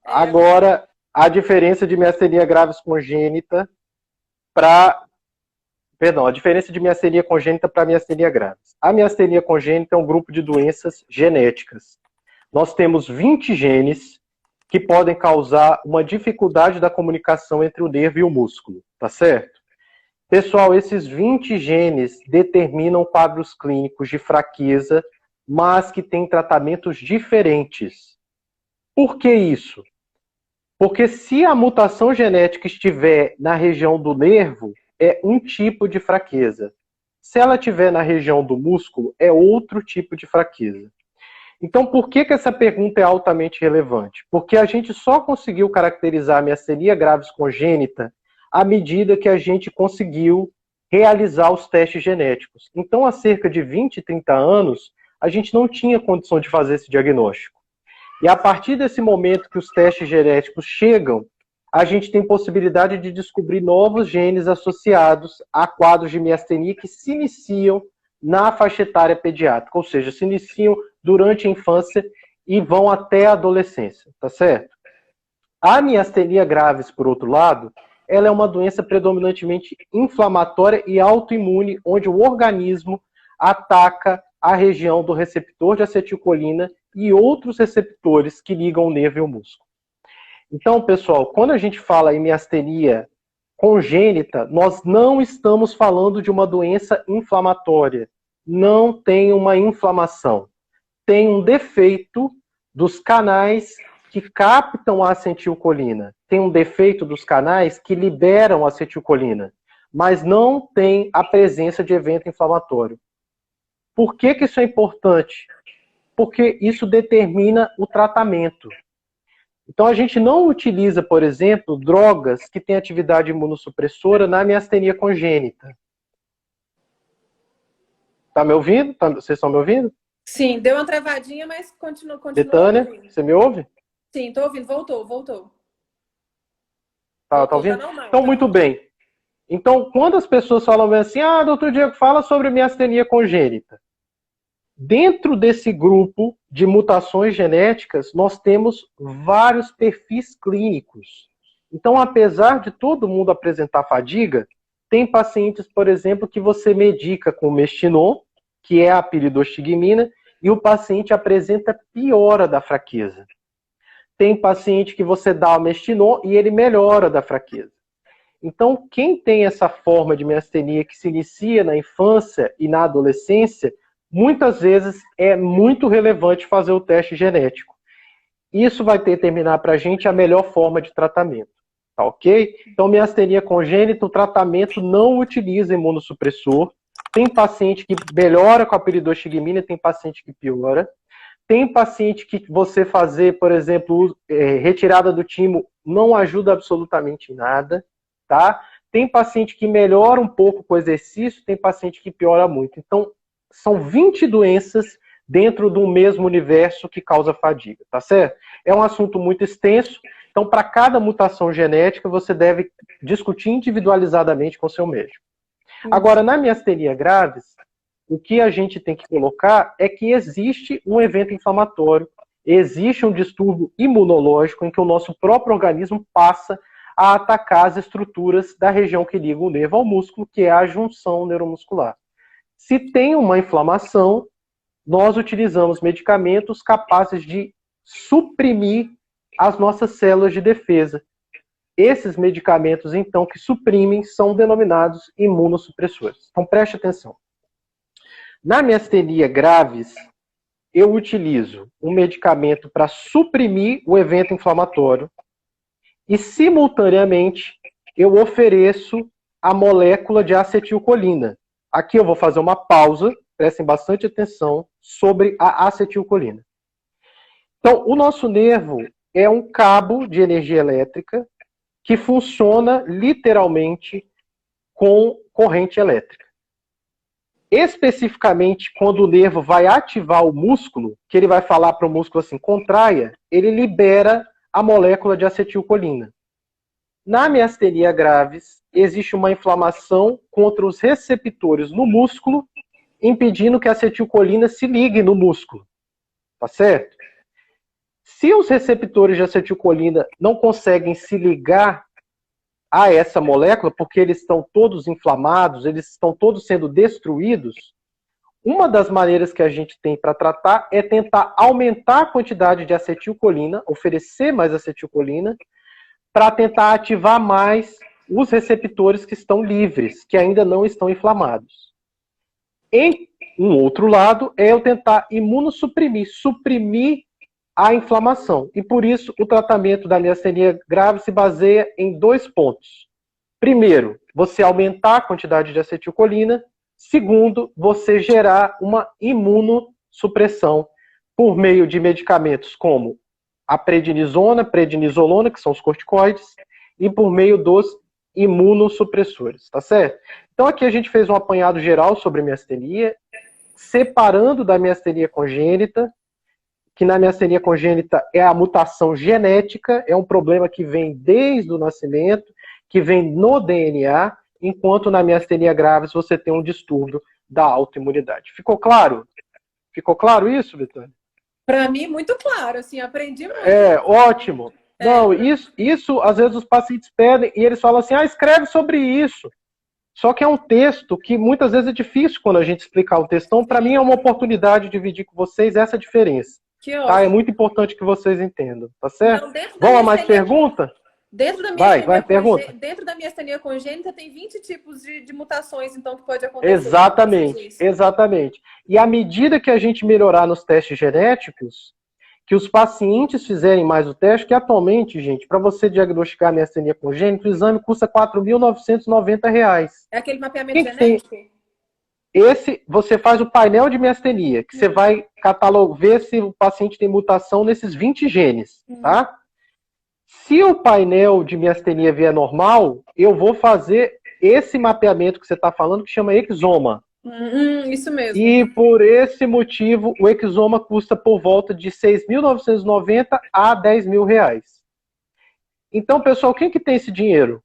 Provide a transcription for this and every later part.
Agora, a diferença de miastenia graves congênita para... Perdão, a diferença de miastenia congênita para miastenia graves. A miastenia congênita é um grupo de doenças genéticas. Nós temos 20 genes que podem causar uma dificuldade da comunicação entre o nervo e o músculo, tá certo? Pessoal, esses 20 genes determinam quadros clínicos de fraqueza, mas que têm tratamentos diferentes. Por que isso? Porque se a mutação genética estiver na região do nervo, é um tipo de fraqueza. Se ela estiver na região do músculo, é outro tipo de fraqueza. Então, por que essa pergunta é altamente relevante? Porque a gente só conseguiu caracterizar a miastenia graves congênita à medida que a gente conseguiu realizar os testes genéticos. Então, há cerca de 20, 30 anos, a gente não tinha condição de fazer esse diagnóstico. E a partir desse momento que os testes genéticos chegam, a gente tem possibilidade de descobrir novos genes associados a quadros de miastenia que se iniciam na faixa etária pediátrica, ou seja, se iniciam durante a infância e vão até a adolescência, tá certo? A miastenia graves, por outro lado, ela é uma doença predominantemente inflamatória e autoimune, onde o organismo ataca a região do receptor de acetilcolina e outros receptores que ligam o nervo e o músculo. Então, pessoal, quando a gente fala em miastenia congênita, nós não estamos falando de uma doença inflamatória. Não tem uma inflamação. Tem um defeito dos canais que captam a acetilcolina. Tem um defeito dos canais que liberam a acetilcolina. Mas não tem a presença de evento inflamatório. Por que isso é importante? Porque isso determina o tratamento. Então, a gente não utiliza, por exemplo, drogas que têm atividade imunossupressora na miastenia congênita. Tá me ouvindo? Vocês estão me ouvindo? Sim, deu uma travadinha, mas continua Betânia, ouvindo. você me ouve? Sim, tô ouvindo. Voltou. Tá Voltou, tá ouvindo? normal. Então, Tá muito normal. bem. Então, quando as pessoas falam assim, doutor Diego, fala sobre miastenia congênita. Dentro desse grupo de mutações genéticas, nós temos vários perfis clínicos. Então, apesar de todo mundo apresentar fadiga, tem pacientes, por exemplo, que você medica com Mestinon, que é a piridoxigmina, e o paciente apresenta piora da fraqueza. Tem paciente que você dá o Mestinon e ele melhora da fraqueza. Então, quem tem essa forma de miastenia que se inicia na infância e na adolescência, muitas vezes é muito relevante fazer o teste genético. Isso vai determinar para a gente a melhor forma de tratamento. Tá ok? Então, miastenia congênita, o tratamento não utiliza imunossupressor. Tem paciente que melhora com a piridoxigmina, tem paciente que piora. Tem paciente que você fazer, por exemplo, retirada do timo não ajuda absolutamente em nada. Tá? Tem paciente que melhora um pouco com o exercício, tem paciente que piora muito. Então, são 20 doenças dentro do mesmo universo que causa fadiga, tá certo? É um assunto muito extenso, então para cada mutação genética você deve discutir individualizadamente com o seu médico. Agora, na miastenia graves, o que a gente tem que colocar é que existe um evento inflamatório, existe um distúrbio imunológico em que o nosso próprio organismo passa a atacar as estruturas da região que liga o nervo ao músculo, que é a junção neuromuscular. Se tem uma inflamação, nós utilizamos medicamentos capazes de suprimir as nossas células de defesa. Esses medicamentos, então, que suprimem, são denominados imunossupressores. Então, preste atenção. Na miastenia graves, eu utilizo um medicamento para suprimir o evento inflamatório e, simultaneamente, eu ofereço a molécula de acetilcolina. Aqui eu vou fazer uma pausa, prestem bastante atenção, sobre a acetilcolina. Então, o nosso nervo é um cabo de energia elétrica que funciona literalmente com corrente elétrica. Especificamente, quando o nervo vai ativar o músculo, que ele vai falar para o músculo assim, contraia, ele libera a molécula de acetilcolina. Na miastenia graves, existe uma inflamação contra os receptores no músculo, impedindo que a acetilcolina se ligue no músculo. Tá certo? Se os receptores de acetilcolina não conseguem se ligar a essa molécula, porque eles estão todos inflamados, eles estão todos sendo destruídos, uma das maneiras que a gente tem para tratar é tentar aumentar a quantidade de acetilcolina, oferecer mais acetilcolina, para tentar ativar mais os receptores que estão livres, que ainda não estão inflamados. Em um outro lado, é eu tentar imunossuprimir, suprimir a inflamação. E por isso, o tratamento da miastenia grave se baseia em 2 pontos. Primeiro, você aumentar a quantidade de acetilcolina. Segundo, você gerar uma imunossupressão por meio de medicamentos como a prednisona, prednisolona, que são os corticoides, e por meio dos imunossupressores, tá certo? Então aqui a gente fez um apanhado geral sobre miastenia, separando da miastenia congênita, que na miastenia congênita é a mutação genética, é um problema que vem desde o nascimento, que vem no DNA, enquanto na miastenia graves você tem um distúrbio da autoimunidade. Ficou claro? Ficou claro isso, Vitória? Para mim, muito claro, assim, aprendi muito. Ótimo. Não, isso às vezes os pacientes pedem e eles falam assim, escreve sobre isso. Só que é um texto que muitas vezes é difícil quando a gente explicar o texto. Então, para mim é uma oportunidade de dividir com vocês essa diferença. Que ótimo. Tá? É muito importante que vocês entendam, tá certo? Então, vamos a mais pergunta? Dentro da pergunta. Dentro da miastenia congênita tem 20 tipos de mutações, então, que pode acontecer. Exatamente. E à medida que a gente melhorar nos testes genéticos, que os pacientes fizerem mais o teste, que atualmente, gente, para você diagnosticar a miastenia congênita, o exame custa R$ 4.990. É aquele mapeamento genético? Esse, você faz o painel de miastenia, que você vai ver se o paciente tem mutação nesses 20 genes, tá? Se o painel de miastenia vier normal, eu vou fazer esse mapeamento que você está falando, que chama exoma. Isso mesmo. E por esse motivo, o exoma custa por volta de R$ 6.990 a R$ 10.000. Então, pessoal, quem que tem esse dinheiro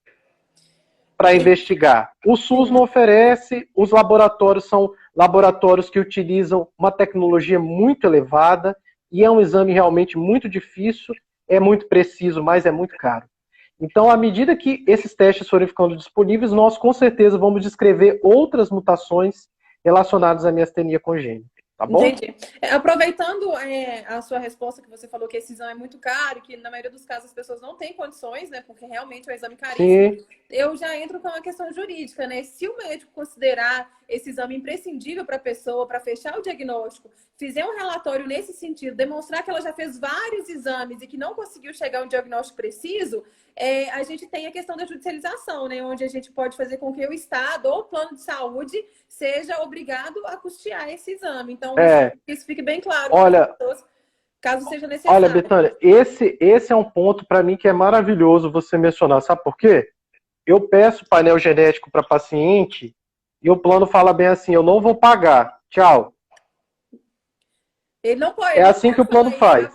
para investigar? O SUS não oferece, os laboratórios são laboratórios que utilizam uma tecnologia muito elevada e é um exame realmente muito difícil, é muito preciso, mas é muito caro. Então, à medida que esses testes forem ficando disponíveis, nós com certeza vamos descrever outras mutações relacionadas à miastenia congênita. Tá bom? Entendi. Aproveitando a sua resposta, que você falou que esse exame é muito caro, que na maioria dos casos as pessoas não têm condições, né? Porque realmente é um exame caríssimo. Sim. Eu já entro com uma questão jurídica, né? Se o médico considerar esse exame imprescindível para a pessoa, para fechar o diagnóstico, fizer um relatório nesse sentido, demonstrar que ela já fez vários exames e que não conseguiu chegar a um diagnóstico preciso, a gente tem a questão da judicialização, né? Onde a gente pode fazer com que o Estado ou o plano de saúde seja obrigado a custear esse exame. Então, isso fique bem claro para as pessoas, caso seja necessário. Olha, Betânia, esse é um ponto para mim que é maravilhoso você mencionar. Sabe por quê? Eu peço painel genético para paciente e o plano fala bem assim, eu não vou pagar, tchau. Ele não pode. É assim que o plano faz.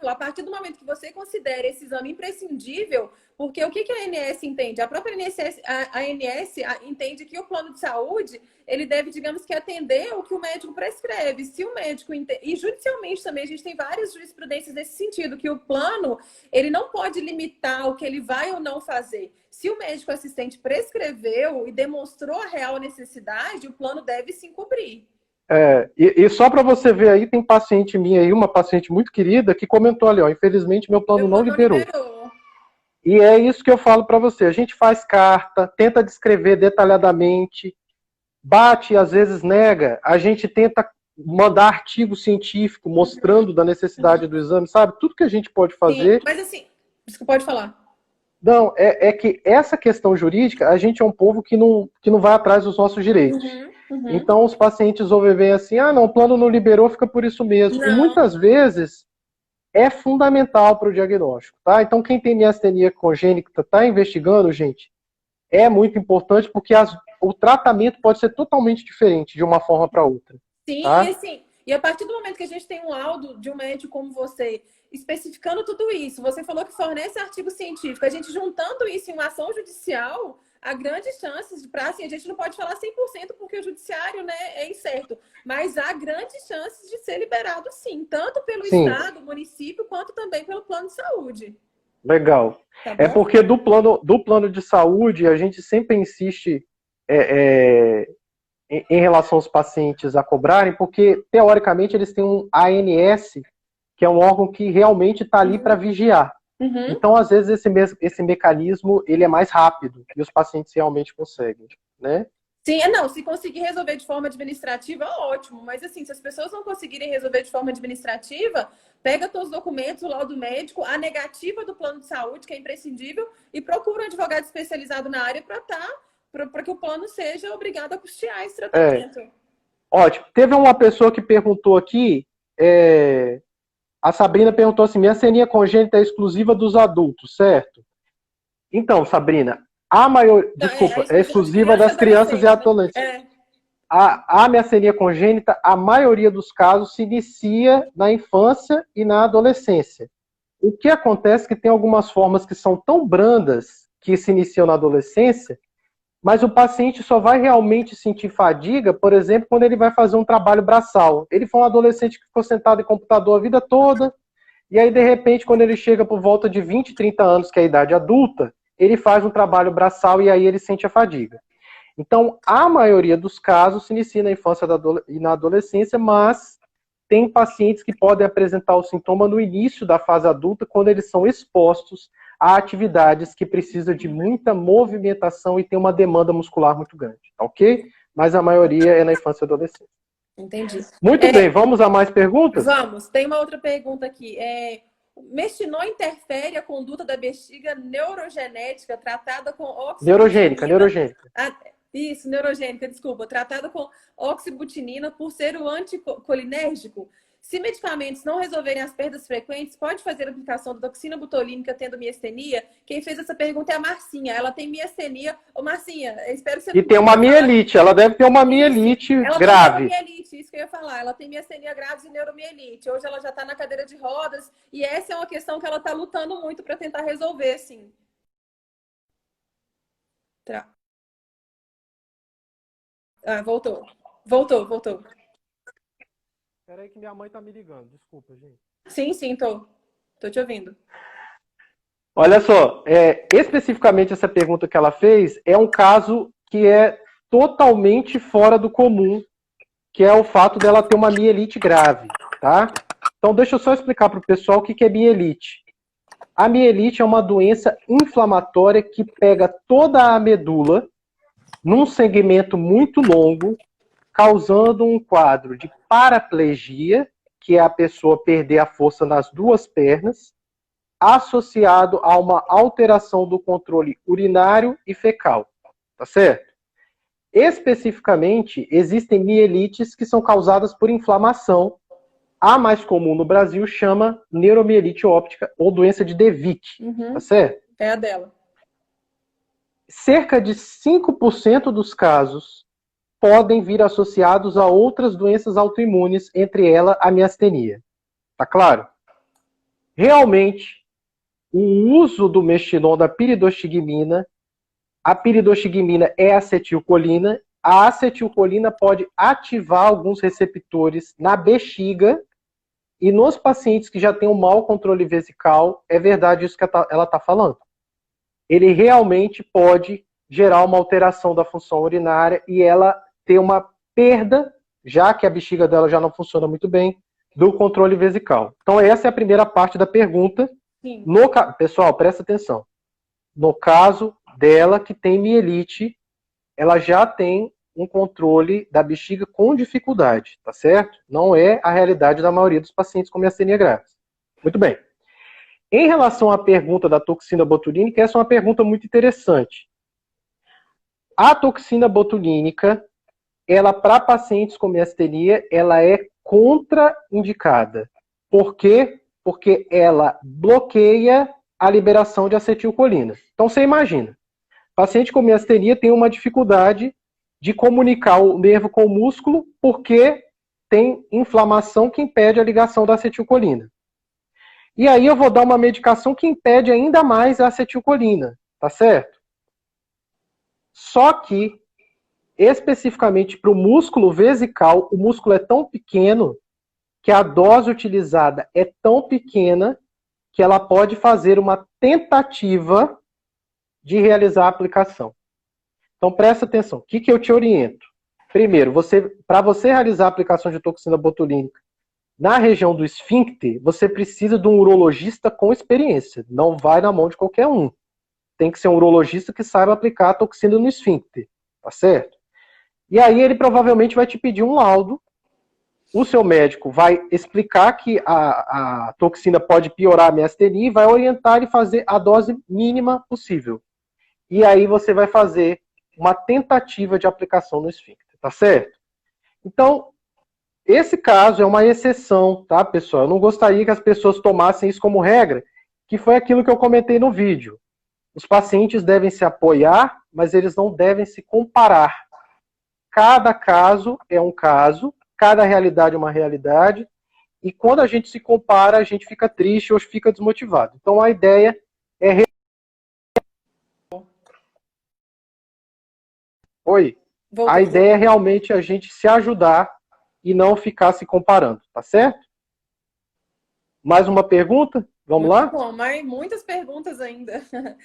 A partir do momento que você considera esse exame imprescindível, porque o que a ANS entende? A própria ANS, a ANS entende que o plano de saúde, ele deve, digamos que, atender o que o médico prescreve. Se o médico... E judicialmente também, a gente tem várias jurisprudências nesse sentido, que o plano, ele não pode limitar o que ele vai ou não fazer. Se o médico assistente prescreveu e demonstrou a real necessidade, o plano deve se cobrir. E só para você ver aí, tem paciente minha aí, uma paciente muito querida, que comentou ali, infelizmente meu plano não liberou. E é isso que eu falo para você, a gente faz carta, tenta descrever detalhadamente, bate, às vezes nega, a gente tenta mandar artigo científico mostrando da necessidade do exame, sabe? Tudo que a gente pode fazer. Sim, mas assim, você pode falar. Não, é que essa questão jurídica, a gente é um povo que não vai atrás dos nossos direitos. Então, os pacientes ouvem bem assim, não, o plano não liberou, fica por isso mesmo. Não. E muitas vezes é fundamental para o diagnóstico, tá? Então, quem tem miastenia congênita está investigando, gente, é muito importante porque o tratamento pode ser totalmente diferente de uma forma para outra. Sim, tá? E assim, e a partir do momento que a gente tem um laudo de um médico como você, especificando tudo isso, você falou que fornece artigo científico, a gente juntando isso em uma ação judicial, há grandes chances para, assim, a gente não pode falar 100% porque o judiciário, né, é incerto, mas há grandes chances de ser liberado sim, tanto pelo Sim. Estado, município, quanto também pelo plano de saúde. Legal. Tá É bom? porque do plano de saúde, a gente sempre insiste em relação aos pacientes a cobrarem, porque, teoricamente, eles têm um ANS, que é um órgão que realmente está ali para vigiar. Uhum. Então, às vezes, esse mecanismo ele é mais rápido e os pacientes realmente conseguem, né? Sim, não, se conseguir resolver de forma administrativa, ótimo. Mas assim, se as pessoas não conseguirem resolver de forma administrativa, pega todos os documentos, o laudo médico, a negativa do plano de saúde, que é imprescindível, e procura um advogado especializado na área para que o plano seja obrigado a custear esse tratamento. Ótimo. Teve uma pessoa que perguntou aqui, a Sabrina perguntou assim, miastenia congênita é exclusiva dos adultos, certo? Então, Sabrina, é exclusiva das crianças e adolescentes. Né? A miastenia congênita, a maioria dos casos se inicia na infância e na adolescência. O que acontece é que tem algumas formas que são tão brandas que se iniciam na adolescência, mas o paciente só vai realmente sentir fadiga, por exemplo, quando ele vai fazer um trabalho braçal. Ele foi um adolescente que ficou sentado em computador a vida toda, e aí, de repente, quando ele chega por volta de 20, 30 anos, que é a idade adulta, ele faz um trabalho braçal e aí ele sente a fadiga. Então, a maioria dos casos se inicia na infância e na adolescência, mas tem pacientes que podem apresentar o sintoma no início da fase adulta, quando eles são expostos a atividades que precisam de muita movimentação e tem uma demanda muscular muito grande, ok? Mas a maioria é na infância e adolescência. Entendi. Muito bem, vamos a mais perguntas? Vamos, tem uma outra pergunta aqui. Mestinol interfere a conduta da bexiga neurogenética tratada com oxibutinina? Neurogênica. Isso, neurogênica, desculpa. Tratada com oxibutinina por ser o anticolinérgico. Se medicamentos não resolverem as perdas frequentes, pode fazer a aplicação da toxina botulínica tendo miastenia? Quem fez essa pergunta é a Marcinha. Ela tem miastenia. Ô, Marcinha, espero que você... E tem uma mielite. Ela deve ter uma mielite grave. Ela tem mielite, isso que eu ia falar. Ela tem miastenia grave e neuromielite. Hoje ela já está na cadeira de rodas. E essa é uma questão que ela está lutando muito para tentar resolver, sim. Voltou. Voltou. Peraí que minha mãe tá me ligando. Desculpa, gente. Sim, tô te ouvindo. Olha só, especificamente essa pergunta que ela fez é um caso que é totalmente fora do comum, que é o fato dela ter uma mielite grave, tá? Então deixa eu só explicar para o pessoal o que é mielite. A mielite é uma doença inflamatória que pega toda a medula num segmento muito longo, causando um quadro de paraplegia, que é a pessoa perder a força nas duas pernas, associado a uma alteração do controle urinário e fecal, tá certo? Especificamente, existem mielites que são causadas por inflamação. A mais comum no Brasil chama neuromielite óptica ou doença de De Vick, tá certo? É a dela. Cerca de 5% dos casos podem vir associados a outras doenças autoimunes, entre elas a miastenia. Tá claro? Realmente, o uso do mestinol da piridoxigmina, a piridoxigmina é acetilcolina, a acetilcolina pode ativar alguns receptores na bexiga, e nos pacientes que já têm um mau controle vesical, é verdade isso que ela está falando. Ele realmente pode gerar uma alteração da função urinária e ela ter uma perda, já que a bexiga dela já não funciona muito bem, do controle vesical. Então essa é a primeira parte da pergunta. Pessoal, presta atenção. No caso dela que tem mielite, ela já tem um controle da bexiga com dificuldade, tá certo? Não é a realidade da maioria dos pacientes com miastenia graves. Muito bem. Em relação à pergunta da toxina botulínica, essa é uma pergunta muito interessante. A toxina botulínica, ela para pacientes com miastenia, ela é contraindicada. Por quê? Porque ela bloqueia a liberação de acetilcolina. Então você imagina, paciente com miastenia tem uma dificuldade de comunicar o nervo com o músculo porque tem inflamação que impede a ligação da acetilcolina. E aí eu vou dar uma medicação que impede ainda mais a acetilcolina, tá certo? Só que, especificamente para o músculo vesical, o músculo é tão pequeno que a dose utilizada é tão pequena que ela pode fazer uma tentativa de realizar a aplicação. Então, presta atenção. O que eu te oriento? Primeiro, para você realizar a aplicação de toxina botulínica na região do esfíncter, você precisa de um urologista com experiência. Não vai na mão de qualquer um. Tem que ser um urologista que saiba aplicar a toxina no esfíncter. Tá certo? E aí ele provavelmente vai te pedir um laudo. O seu médico vai explicar que a toxina pode piorar a miastenia e vai orientar ele a fazer a dose mínima possível. E aí você vai fazer uma tentativa de aplicação no esfíncter, tá certo? Então, esse caso é uma exceção, tá, pessoal? Eu não gostaria que as pessoas tomassem isso como regra, que foi aquilo que eu comentei no vídeo. Os pacientes devem se apoiar, mas eles não devem se comparar. Cada caso é um caso, cada realidade é uma realidade, e quando a gente se compara, a gente fica triste ou fica desmotivado. Então a ideia é... A ideia é realmente a gente se ajudar e não ficar se comparando, tá certo? Mais uma pergunta? Vamos lá? Bom, mas muitas perguntas ainda.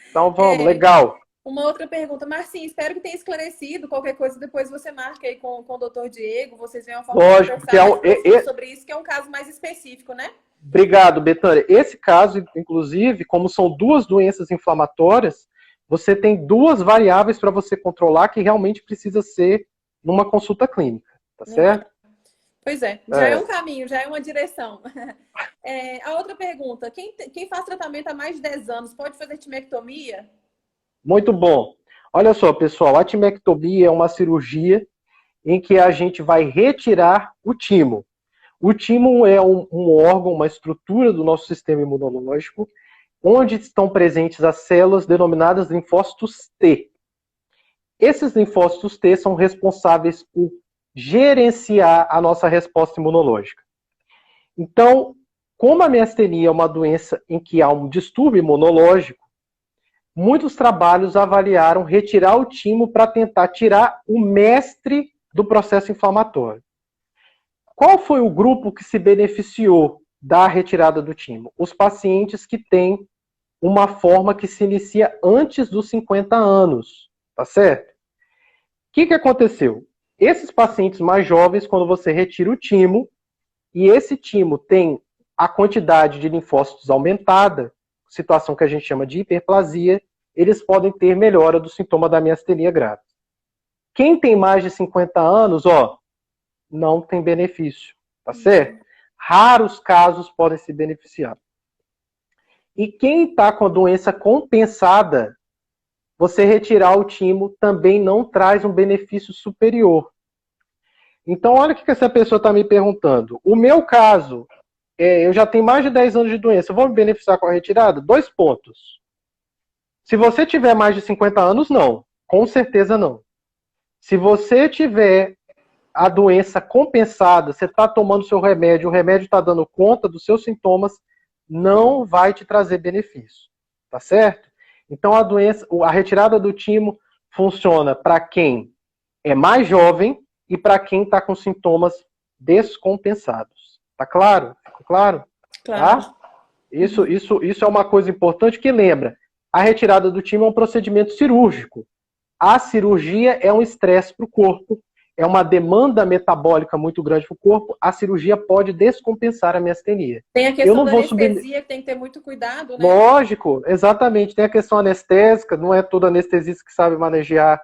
Então vamos, legal. Uma outra pergunta, Marcinho, espero que tenha esclarecido. Qualquer coisa, depois você marca aí com o Dr. Diego, vocês veem uma forma de conversar sobre isso, que é um caso mais específico, né? Obrigado, Betânia. Esse caso, inclusive, como são duas doenças inflamatórias, você tem duas variáveis para você controlar que realmente precisa ser numa consulta clínica, tá certo? Pois é, já é um caminho, já é uma direção. A outra pergunta, quem faz tratamento há mais de 10 anos pode fazer timectomia? Muito bom. Olha só, pessoal, a timectomia é uma cirurgia em que a gente vai retirar o timo. O timo é um órgão, uma estrutura do nosso sistema imunológico, onde estão presentes as células denominadas linfócitos T. Esses linfócitos T são responsáveis por gerenciar a nossa resposta imunológica. Então, como a miastenia é uma doença em que há um distúrbio imunológico, muitos trabalhos avaliaram retirar o timo para tentar tirar o mestre do processo inflamatório. Qual foi o grupo que se beneficiou da retirada do timo? Os pacientes que têm uma forma que se inicia antes dos 50 anos, tá certo? O que aconteceu? Esses pacientes mais jovens, quando você retira o timo, e esse timo tem a quantidade de linfócitos aumentada, situação que a gente chama de hiperplasia, eles podem ter melhora do sintoma da miastenia grave. Quem tem mais de 50 anos, não tem benefício, tá certo? Raros casos podem se beneficiar. E quem está com a doença compensada, você retirar o timo também não traz um benefício superior. Então, olha o que essa pessoa está me perguntando. O meu caso, eu já tenho mais de 10 anos de doença, eu vou me beneficiar com a retirada? 2 pontos. Se você tiver mais de 50 anos, não. Com certeza não. Se você tiver a doença compensada, você está tomando seu remédio, o remédio está dando conta dos seus sintomas, não vai te trazer benefício. Tá certo? Então a retirada do timo funciona para quem é mais jovem e para quem está com sintomas descompensados. Tá claro? Ficou claro? Claro. Tá? Isso é uma coisa importante que lembra. A retirada do timo é um procedimento cirúrgico. A cirurgia é um estresse para o corpo, é uma demanda metabólica muito grande para o corpo. A cirurgia pode descompensar a miastenia. Tem a questão da anestesia, que tem que ter muito cuidado, né? Lógico, exatamente. Tem a questão anestésica, não é todo anestesista que sabe manejar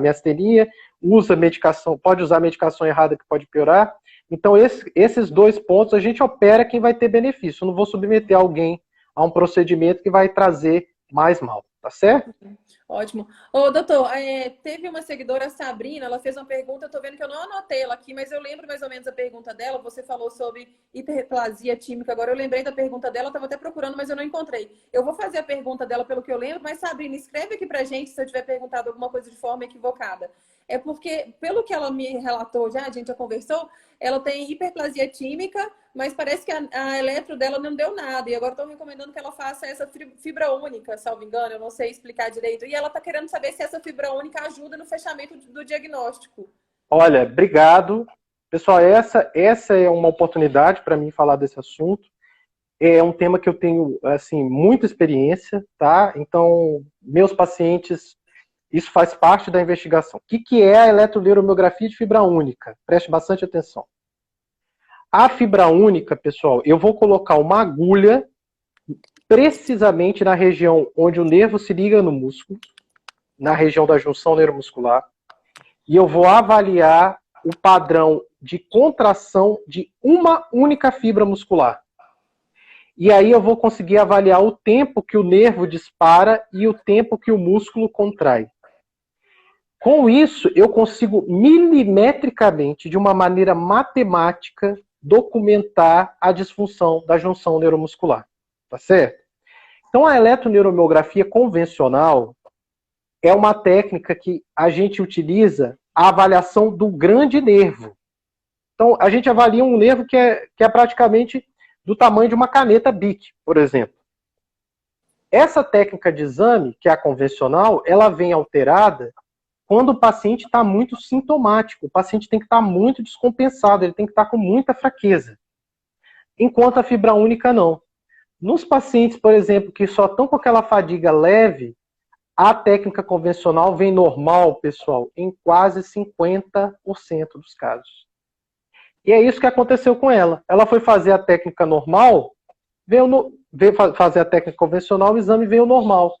miastenia, usa medicação, pode usar medicação errada que pode piorar. Então, esses 2 pontos, a gente opera quem vai ter benefício. Eu não vou submeter alguém a um procedimento que vai trazer mais mal, tá certo? Ótimo. Ô, doutor, teve uma seguidora, a Sabrina, ela fez uma pergunta, eu tô vendo que eu não anotei ela aqui, mas eu lembro mais ou menos a pergunta dela. Você falou sobre hiperplasia tímica, agora eu lembrei da pergunta dela, eu tava até procurando, mas eu não encontrei. Eu vou fazer a pergunta dela pelo que eu lembro, mas Sabrina, escreve aqui pra gente se eu tiver perguntado alguma coisa de forma equivocada. é porque, pelo que ela me relatou já, a gente já conversou, ela tem hiperplasia tímica, mas parece que a eletro dela não deu nada. E agora estão recomendando que ela faça essa fibra única, salvo engano, eu não sei explicar direito. E ela está querendo saber se essa fibra única ajuda no fechamento do diagnóstico. Olha, obrigado. Pessoal, essa é uma oportunidade para mim falar desse assunto. É um tema que eu tenho, assim, muita experiência, tá? Então, meus pacientes, isso faz parte da investigação. O que é a eletroneuromiografia de fibra única? Preste bastante atenção. A fibra única, pessoal, eu vou colocar uma agulha precisamente na região onde o nervo se liga no músculo, na região da junção neuromuscular, e eu vou avaliar o padrão de contração de uma única fibra muscular. E aí eu vou conseguir avaliar o tempo que o nervo dispara e o tempo que o músculo contrai. Com isso, eu consigo milimetricamente, de uma maneira matemática, documentar a disfunção da junção neuromuscular. Tá certo? Então, a eletroneuromiografia convencional é uma técnica que a gente utiliza a avaliação do grande nervo. Então, a gente avalia um nervo que é praticamente do tamanho de uma caneta Bic, por exemplo. Essa técnica de exame, que é a convencional, ela vem alterada quando o paciente está muito sintomático. O paciente tem que estar muito descompensado, ele tem que estar com muita fraqueza. Enquanto a fibra única não. Nos pacientes, por exemplo, que só estão com aquela fadiga leve, a técnica convencional vem normal, pessoal, em quase 50% dos casos. E é isso que aconteceu com ela. Ela foi fazer a técnica normal, veio fazer a técnica convencional, o exame veio normal.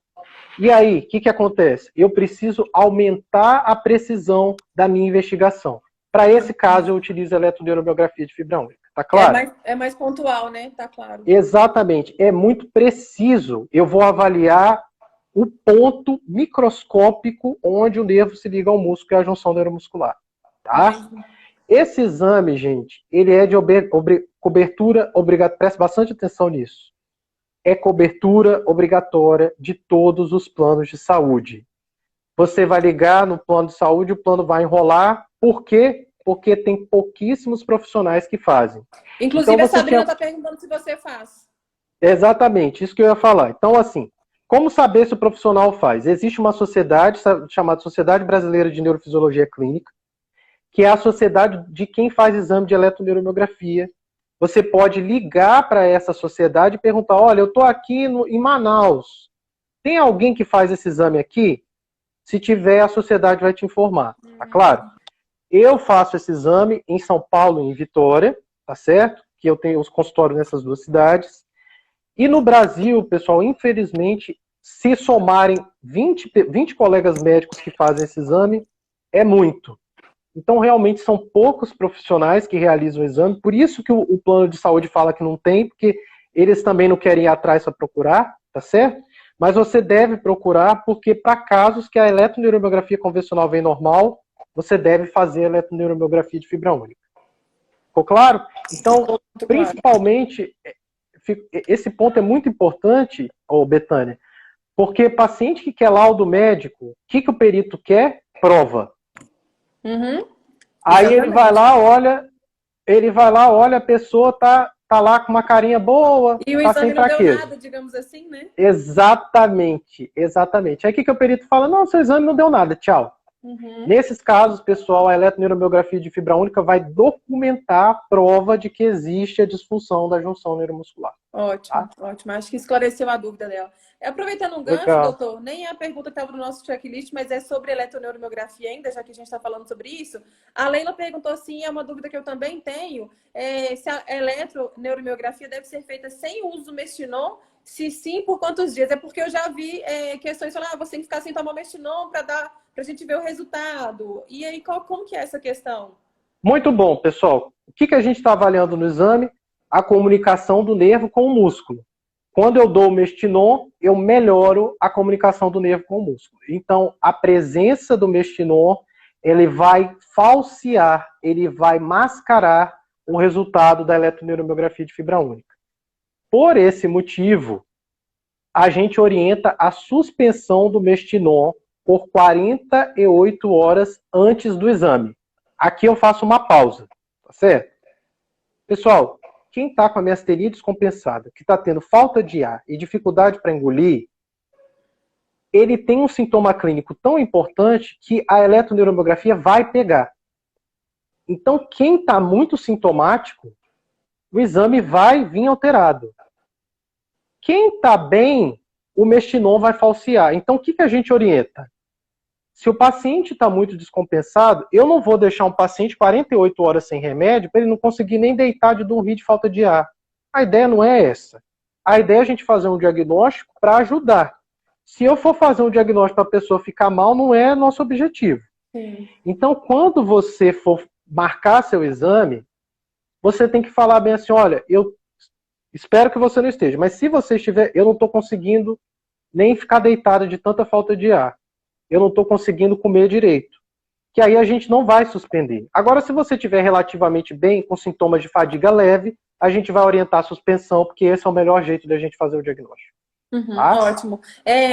E aí, o que acontece? Eu preciso aumentar a precisão da minha investigação. Para esse caso, eu utilizo a eletroneuromiografia de fibra única. Tá claro? É mais pontual, né? Tá claro. Exatamente. É muito preciso. Eu vou avaliar o ponto microscópico onde o nervo se liga ao músculo e à junção neuromuscular. Tá? Esse exame, gente, ele é de cobertura obrigatória. Preste bastante atenção nisso. É cobertura obrigatória de todos os planos de saúde. Você vai ligar no plano de saúde, o plano vai enrolar. Por quê? Porque tem pouquíssimos profissionais que fazem. Inclusive, então, a Sabrina está perguntando se você faz. Exatamente, isso que eu ia falar. Então, assim, como saber se o profissional faz? Existe uma sociedade chamada Sociedade Brasileira de Neurofisiologia Clínica, que é a sociedade de quem faz exame de eletroneuromiografia. Você pode ligar para essa sociedade e perguntar, olha, eu estou aqui em Manaus, tem alguém que faz esse exame aqui? Se tiver, a sociedade vai te informar, tá claro? Eu faço esse exame em São Paulo e em Vitória, tá certo? Que eu tenho os consultórios nessas duas cidades. E no Brasil, pessoal, infelizmente, se somarem 20 colegas médicos que fazem esse exame, é muito. Então, realmente, são poucos profissionais que realizam o exame. Por isso que o plano de saúde fala que não tem, porque eles também não querem ir atrás para procurar, tá certo? Mas você deve procurar, porque para casos que a eletroneuromiografia convencional vem normal, você deve fazer a eletroneuromiografia de fibra única. Ficou claro? Então, principalmente, esse ponto é muito importante, Betânia, porque paciente que quer laudo médico, o que o perito quer? Prova. Uhum. Aí ele vai lá, olha, a pessoa tá lá com uma carinha boa, e o tá exame sem não fraqueza. deu nada, digamos assim, né? Exatamente. Aí o perito fala? Não, seu exame não deu nada, tchau. Uhum. Nesses casos, pessoal, a eletroneuromiografia de fibra única vai documentar a prova de que existe a disfunção da junção neuromuscular. Ótimo, ótimo. Acho que esclareceu a dúvida dela. Aproveitando um gancho, doutor, nem é a pergunta que estava no nosso checklist, mas é sobre eletroneuromiografia ainda, já que a gente está falando sobre isso. A Leila perguntou assim, é uma dúvida que eu também tenho, se a eletroneuromiografia deve ser feita sem o uso do Mestinon, se sim, por quantos dias? É porque eu já vi questões falando, você tem que ficar sem tomar Mestinon para a gente ver o resultado. E aí, como que é essa questão? Muito bom, pessoal. O que a gente está avaliando no exame? A comunicação do nervo com o músculo. Quando eu dou o Mestinon, eu melhoro a comunicação do nervo com o músculo. Então, a presença do Mestinon, ele vai falsear, ele vai mascarar o resultado da eletroneuromiografia de fibra única. Por esse motivo, a gente orienta a suspensão do Mestinon por 48 horas antes do exame. Aqui eu faço uma pausa, tá certo? Pessoal, quem está com a miastenia descompensada, que está tendo falta de ar e dificuldade para engolir, ele tem um sintoma clínico tão importante que a eletroneuromiografia vai pegar. Então, quem está muito sintomático, o exame vai vir alterado. Quem está bem, o Mestinon vai falsear. Então, o que a gente orienta? Se o paciente está muito descompensado, eu não vou deixar um paciente 48 horas sem remédio para ele não conseguir nem deitar de dormir de falta de ar. A ideia não é essa. A ideia é a gente fazer um diagnóstico para ajudar. Se eu for fazer um diagnóstico para a pessoa ficar mal, não é nosso objetivo. Sim. Então, quando você for marcar seu exame, você tem que falar bem assim, olha, eu espero que você não esteja, mas se você estiver, eu não estou conseguindo nem ficar deitado de tanta falta de ar. Eu não estou conseguindo comer direito. Que aí a gente não vai suspender. Agora, se você estiver relativamente bem, com sintomas de fadiga leve, a gente vai orientar a suspensão, porque esse é o melhor jeito da gente fazer o diagnóstico. Ótimo.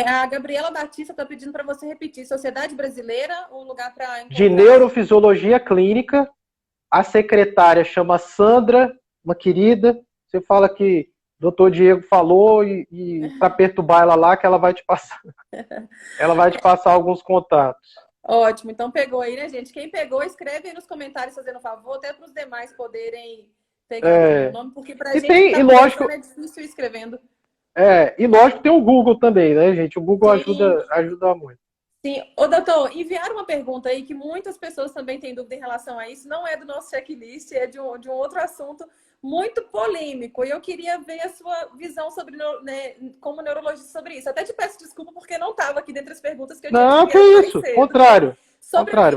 A Gabriela Batista está pedindo para você repetir. Sociedade Brasileira, o lugar para encontrar... De Neurofisiologia Clínica, a secretária chama Sandra, uma querida. Você fala que o doutor Diego falou e para perturbar ela lá, que ela vai te passar. Ela vai te passar alguns contatos. Ótimo, então pegou aí, né, gente? Quem pegou, escreve aí nos comentários fazendo favor, até para os demais poderem pegar o nome, porque para a gente tem, que tá lógico, é difícil ir escrevendo. E lógico tem o Google também, né, gente? O Google ajuda muito. Sim. Ô, doutor, enviaram uma pergunta aí que muitas pessoas também têm dúvida em relação a isso. Não é do nosso checklist, é de um outro assunto muito polêmico. E eu queria ver a sua visão sobre, né, como neurologista sobre isso. Até te peço desculpa porque não estava aqui dentre as perguntas que eu tinha. Não, que isso. Contrário.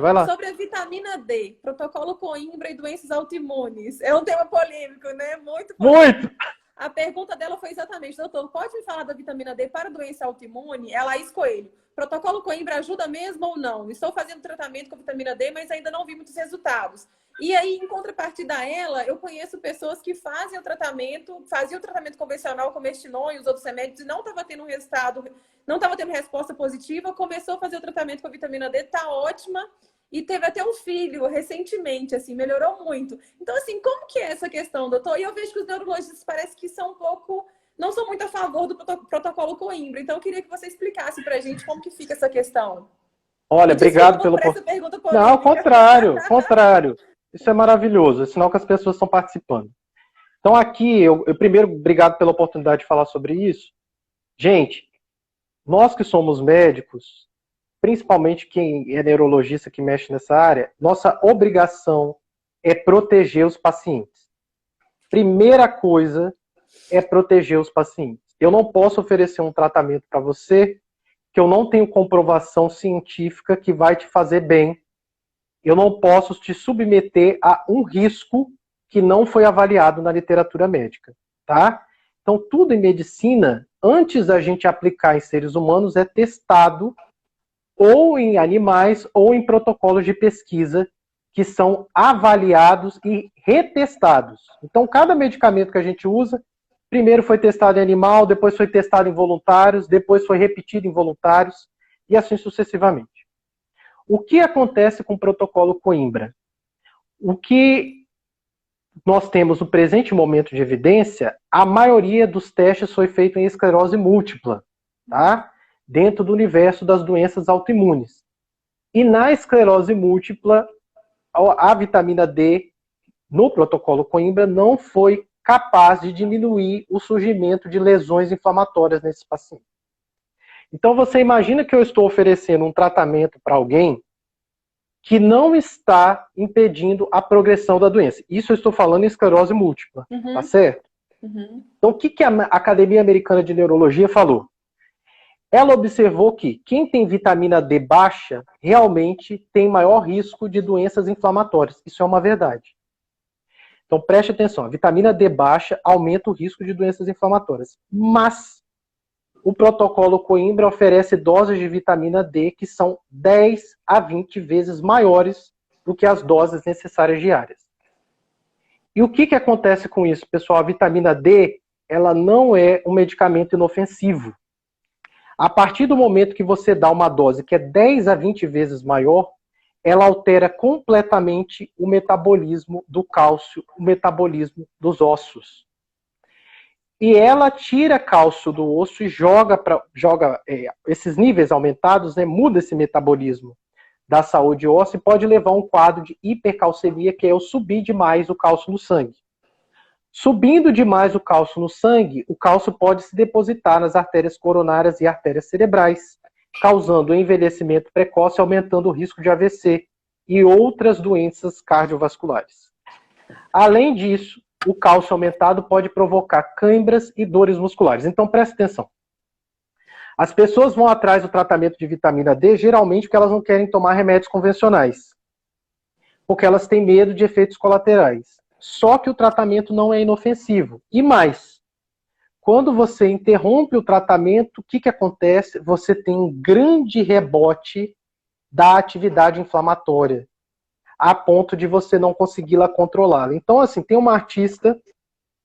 Vai lá. Sobre a vitamina D, protocolo Coimbra e doenças autoimunes. É um tema polêmico, né? Muito polêmico. Muito! A pergunta dela foi exatamente, doutor, pode me falar da vitamina D para doença autoimune? É Laís Coelho. Protocolo Coimbra ajuda mesmo ou não? Estou fazendo tratamento com vitamina D, mas ainda não vi muitos resultados. E aí, em contrapartida a ela, eu conheço pessoas que faziam o tratamento convencional com Mestinon e os outros remédios e não estava tendo resultado, não estava tendo resposta positiva, começou a fazer o tratamento com a vitamina D, tá ótima. E teve até um filho recentemente, assim, melhorou muito. Então, assim, como que é essa questão, doutor? E eu vejo que os neurologistas parece que são não são muito a favor do protocolo Coimbra. Então, eu queria que você explicasse pra gente como que fica essa questão. Olha, obrigado pela pergunta polêmica. Não, contrário. Isso é maravilhoso, é sinal que as pessoas estão participando. Então, aqui, eu primeiro, obrigado pela oportunidade de falar sobre isso. Gente, nós que somos médicos, principalmente quem é neurologista que mexe nessa área, nossa obrigação é proteger os pacientes. Primeira coisa é proteger os pacientes. Eu não posso oferecer um tratamento para você que eu não tenho comprovação científica que vai te fazer bem. Eu não posso te submeter a um risco que não foi avaliado na literatura médica, tá? Então, tudo em medicina, antes da gente aplicar em seres humanos, é testado ou em animais, ou em protocolos de pesquisa que são avaliados e retestados. Então, cada medicamento que a gente usa, primeiro foi testado em animal, depois foi testado em voluntários, depois foi repetido em voluntários, e assim sucessivamente. O que acontece com o protocolo Coimbra? O que nós temos no presente momento de evidência, a maioria dos testes foi feito em esclerose múltipla, tá? Dentro do universo das doenças autoimunes. E na esclerose múltipla, a vitamina D, no protocolo Coimbra, não foi capaz de diminuir o surgimento de lesões inflamatórias nesses pacientes. Então, você imagina que eu estou oferecendo um tratamento para alguém que não está impedindo a progressão da doença. Isso eu estou falando em esclerose múltipla, tá certo? Então, o que a Academia Americana de Neurologia falou? Ela observou que quem tem vitamina D baixa realmente tem maior risco de doenças inflamatórias. Isso é uma verdade. Então preste atenção, a vitamina D baixa aumenta o risco de doenças inflamatórias. Mas o protocolo Coimbra oferece doses de vitamina D que são 10 a 20 vezes maiores do que as doses necessárias diárias. E o que acontece com isso, pessoal? A vitamina D, ela não é um medicamento inofensivo. A partir do momento que você dá uma dose que é 10 a 20 vezes maior, ela altera completamente o metabolismo do cálcio, o metabolismo dos ossos. E ela tira cálcio do osso e joga esses níveis aumentados, né, muda esse metabolismo da saúde óssea e pode levar a um quadro de hipercalcemia, que é o subir demais o cálcio no sangue. Subindo demais o cálcio no sangue, o cálcio pode se depositar nas artérias coronárias e artérias cerebrais, causando envelhecimento precoce, aumentando o risco de AVC e outras doenças cardiovasculares. Além disso, o cálcio aumentado pode provocar câimbras e dores musculares. Então, preste atenção. As pessoas vão atrás do tratamento de vitamina D, geralmente porque elas não querem tomar remédios convencionais, porque elas têm medo de efeitos colaterais. Só que o tratamento não é inofensivo. E mais, quando você interrompe o tratamento, o que acontece? Você tem um grande rebote da atividade inflamatória, a ponto de você não conseguir controlá-la. Então, assim, tem uma artista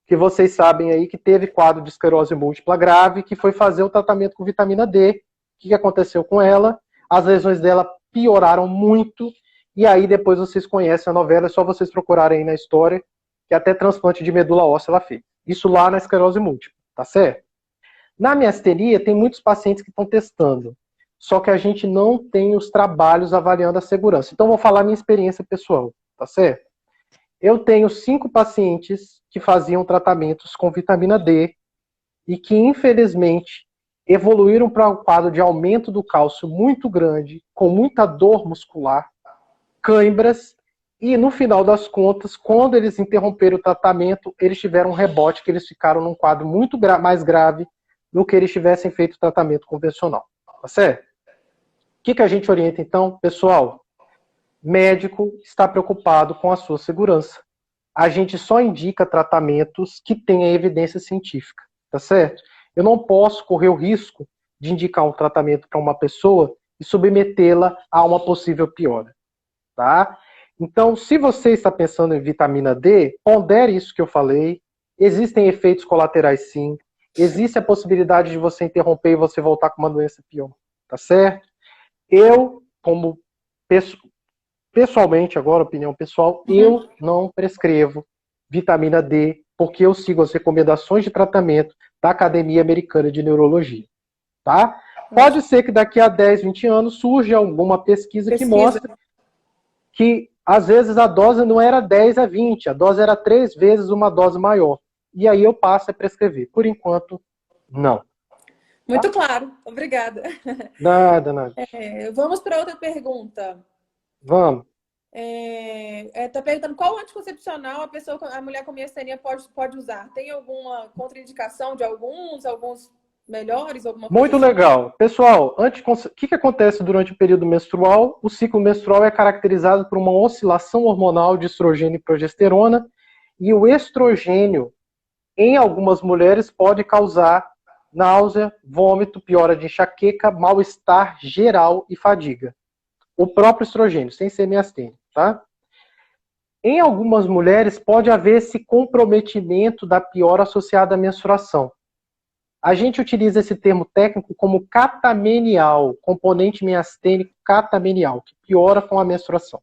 que vocês sabem aí que teve quadro de esclerose múltipla grave, que foi fazer o tratamento com vitamina D. O que aconteceu com ela? As lesões dela pioraram muito, e aí depois vocês conhecem a novela, é só vocês procurarem aí na história, que até transplante de medula óssea ela fez. Isso lá na esclerose múltipla, tá certo? Na miastenia, tem muitos pacientes que estão testando, só que a gente não tem os trabalhos avaliando a segurança. Então, vou falar minha experiência pessoal, tá certo? Eu tenho 5 pacientes que faziam tratamentos com vitamina D e que, infelizmente, evoluíram para um quadro de aumento do cálcio muito grande, com muita dor muscular, câimbras, e no final das contas, quando eles interromperam o tratamento, eles tiveram um rebote, que eles ficaram num quadro muito mais grave do que eles tivessem feito o tratamento convencional. Tá certo? O que a gente orienta então? Pessoal, médico está preocupado com a sua segurança. A gente só indica tratamentos que tenham evidência científica, tá certo? Eu não posso correr o risco de indicar um tratamento para uma pessoa e submetê-la a uma possível piora, tá? Então, se você está pensando em vitamina D, pondere isso que eu falei. Existem efeitos colaterais, sim. Existe a possibilidade de você interromper e você voltar com uma doença pior, tá certo? Eu, como pessoalmente, agora, opinião pessoal, eu não prescrevo vitamina D, porque eu sigo as recomendações de tratamento da Academia Americana de Neurologia, tá? Pode ser que daqui a 10, 20 anos surja alguma pesquisa que mostre que, às vezes, a dose não era 10 a 20, a dose era 3 vezes uma dose maior. E aí eu passo a prescrever. Por enquanto, não. Muito claro. Obrigada. Nada. Vamos para outra pergunta. Vamos. Tá perguntando qual anticoncepcional a mulher com miastenia pode usar. Tem alguma contraindicação de alguns melhores? Alguma coisa Muito assim? legal. Pessoal, o que acontece durante o período menstrual? O ciclo menstrual é caracterizado por uma oscilação hormonal de estrogênio e progesterona, e o estrogênio, em algumas mulheres, pode causar náusea, vômito, piora de enxaqueca, mal-estar geral e fadiga. O próprio estrogênio, sem ser miastênia, tá? Em algumas mulheres pode haver esse comprometimento da piora associada à menstruação. A gente utiliza esse termo técnico como catamenial, componente miastênico catamenial, que piora com a menstruação.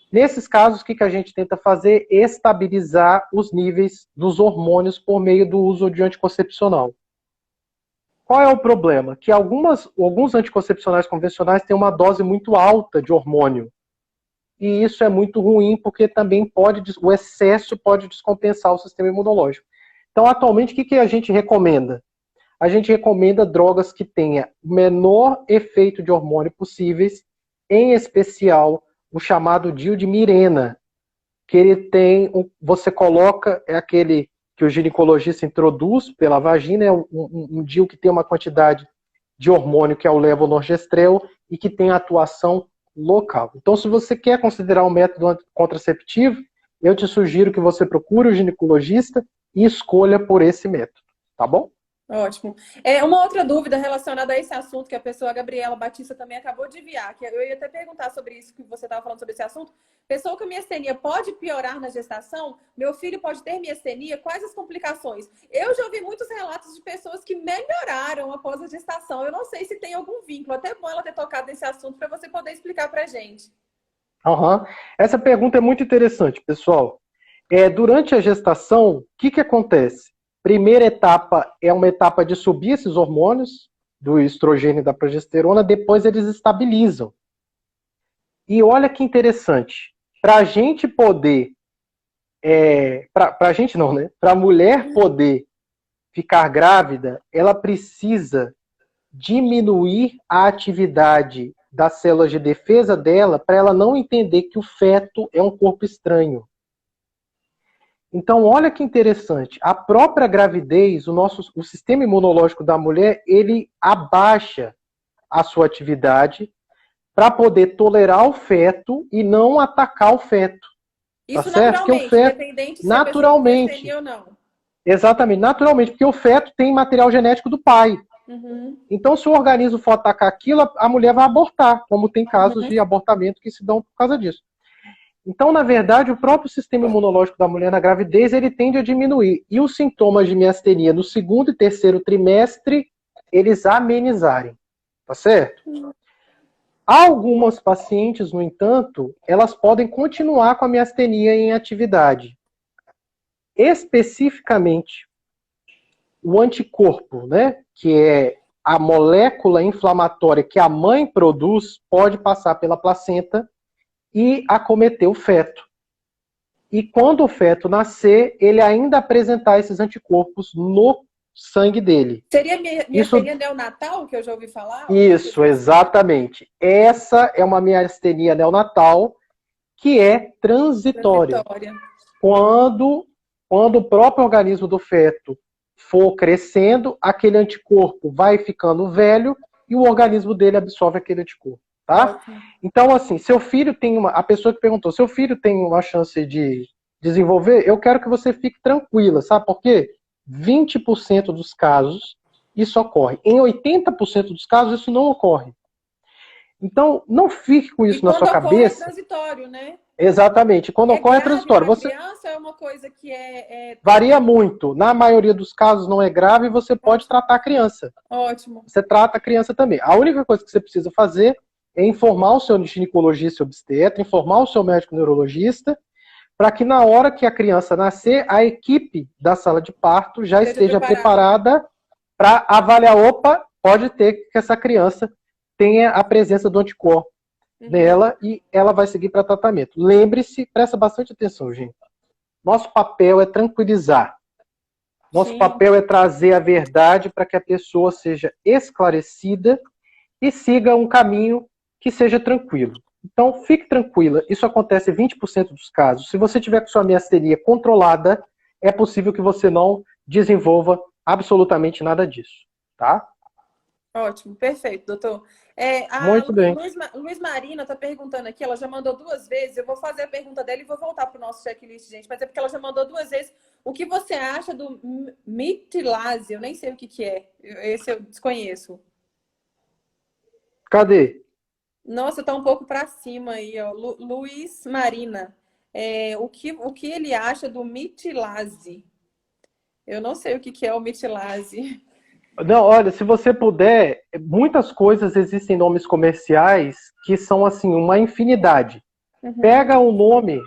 Nesses casos, o que a gente tenta fazer? Estabilizar os níveis dos hormônios por meio do uso de anticoncepcional. Qual é o problema? Que alguns anticoncepcionais convencionais têm uma dose muito alta de hormônio. E isso é muito ruim, porque também o excesso pode descompensar o sistema imunológico. Então, atualmente, o que a gente recomenda? A gente recomenda drogas que tenham o menor efeito de hormônio possíveis, em especial o chamado DIU de Mirena, que ele tem, você coloca, é aquele que o ginecologista introduz pela vagina, é um DIU que tem uma quantidade de hormônio que é o levonorgestrel e que tem atuação local. Então, se você quer considerar um método contraceptivo, eu te sugiro que você procure o ginecologista e escolha por esse método, tá bom? Ótimo. Uma outra dúvida relacionada a esse assunto que a Gabriela Batista também acabou de enviar, que eu ia até perguntar sobre isso que você estava falando sobre esse assunto. Pessoa com miastenia pode piorar na gestação? Meu filho pode ter miastenia? Quais as complicações? Eu já ouvi muitos relatos de pessoas que melhoraram após a gestação. Eu não sei se tem algum vínculo. Até bom ela ter tocado nesse assunto para você poder explicar para a gente. Uhum. Essa pergunta é muito interessante, pessoal. Durante a gestação, o que acontece? Primeira etapa é uma etapa de subir esses hormônios, do estrogênio e da progesterona, depois eles estabilizam. E olha que interessante, para a gente poder, para a gente não, né? Para a mulher poder ficar grávida, ela precisa diminuir a atividade das células de defesa dela para ela não entender que o feto é um corpo estranho. Então, olha que interessante. A própria gravidez, o sistema imunológico da mulher, ele abaixa a sua atividade para poder tolerar o feto e não atacar o feto. Isso tá certo? naturalmente, o feto, independente se naturalmente, a pessoa ou não. Exatamente, naturalmente, porque o feto tem material genético do pai. Uhum. Então, se o organismo for atacar aquilo, a mulher vai abortar, como tem casos de abortamento que se dão por causa disso. Então, na verdade, o próprio sistema imunológico da mulher na gravidez, ele tende a diminuir. E os sintomas de miastenia no segundo e terceiro trimestre, eles amenizarem. Tá certo? Algumas pacientes, no entanto, elas podem continuar com a miastenia em atividade. Especificamente, o anticorpo, né, que é a molécula inflamatória que a mãe produz, pode passar pela placenta e acometer o feto. E quando o feto nascer, ele ainda apresentar esses anticorpos no sangue dele. Seria miastenia neonatal, que eu já ouvi falar? Isso, exatamente. Essa é uma miastenia neonatal que é transitória. Quando o próprio organismo do feto for crescendo, aquele anticorpo vai ficando velho e o organismo dele absorve aquele anticorpo. Tá? Então, assim, seu filho tem a pessoa que perguntou, seu filho tem uma chance de desenvolver, eu quero que você fique tranquila, sabe por quê? 20% dos casos isso ocorre. Em 80% dos casos isso não ocorre. Então, não fique com isso na sua cabeça. Quando ocorre é transitório, né? Exatamente. Quando ocorre é transitório. Você criança é uma coisa que varia muito. Na maioria dos casos não é grave e você pode tratar a criança. Ótimo. Você trata a criança também. A única coisa que você precisa fazer é informar o seu ginecologista e obstetra, informar o seu médico neurologista, para que na hora que a criança nascer, a equipe da sala de parto já esteja preparada para avaliar, opa, pode ter que essa criança tenha a presença do anticorpo nela e ela vai seguir para tratamento. Lembre-se, presta bastante atenção, gente. Nosso papel é tranquilizar. Nosso papel é trazer a verdade para que a pessoa seja esclarecida e siga um caminho que seja tranquilo. Então, fique tranquila. Isso acontece em 20% dos casos. Se você tiver com sua miastenia controlada, é possível que você não desenvolva absolutamente nada disso. Tá? Ótimo, perfeito, doutor. Muito bem. Luiz Marina está perguntando aqui, ela já mandou 2 vezes, eu vou fazer a pergunta dela e vou voltar para o nosso checklist, gente, mas é porque ela já mandou 2 vezes. O que você acha do mitilase? Eu nem sei o que é, esse eu desconheço. Cadê? Nossa, tá um pouco para cima aí, ó. Luiz Marina. O que ele acha do mitilase? Eu não sei o que é o mitilase. Não, olha, se você puder, muitas coisas existem nomes comerciais que são assim, uma infinidade. Pega o nome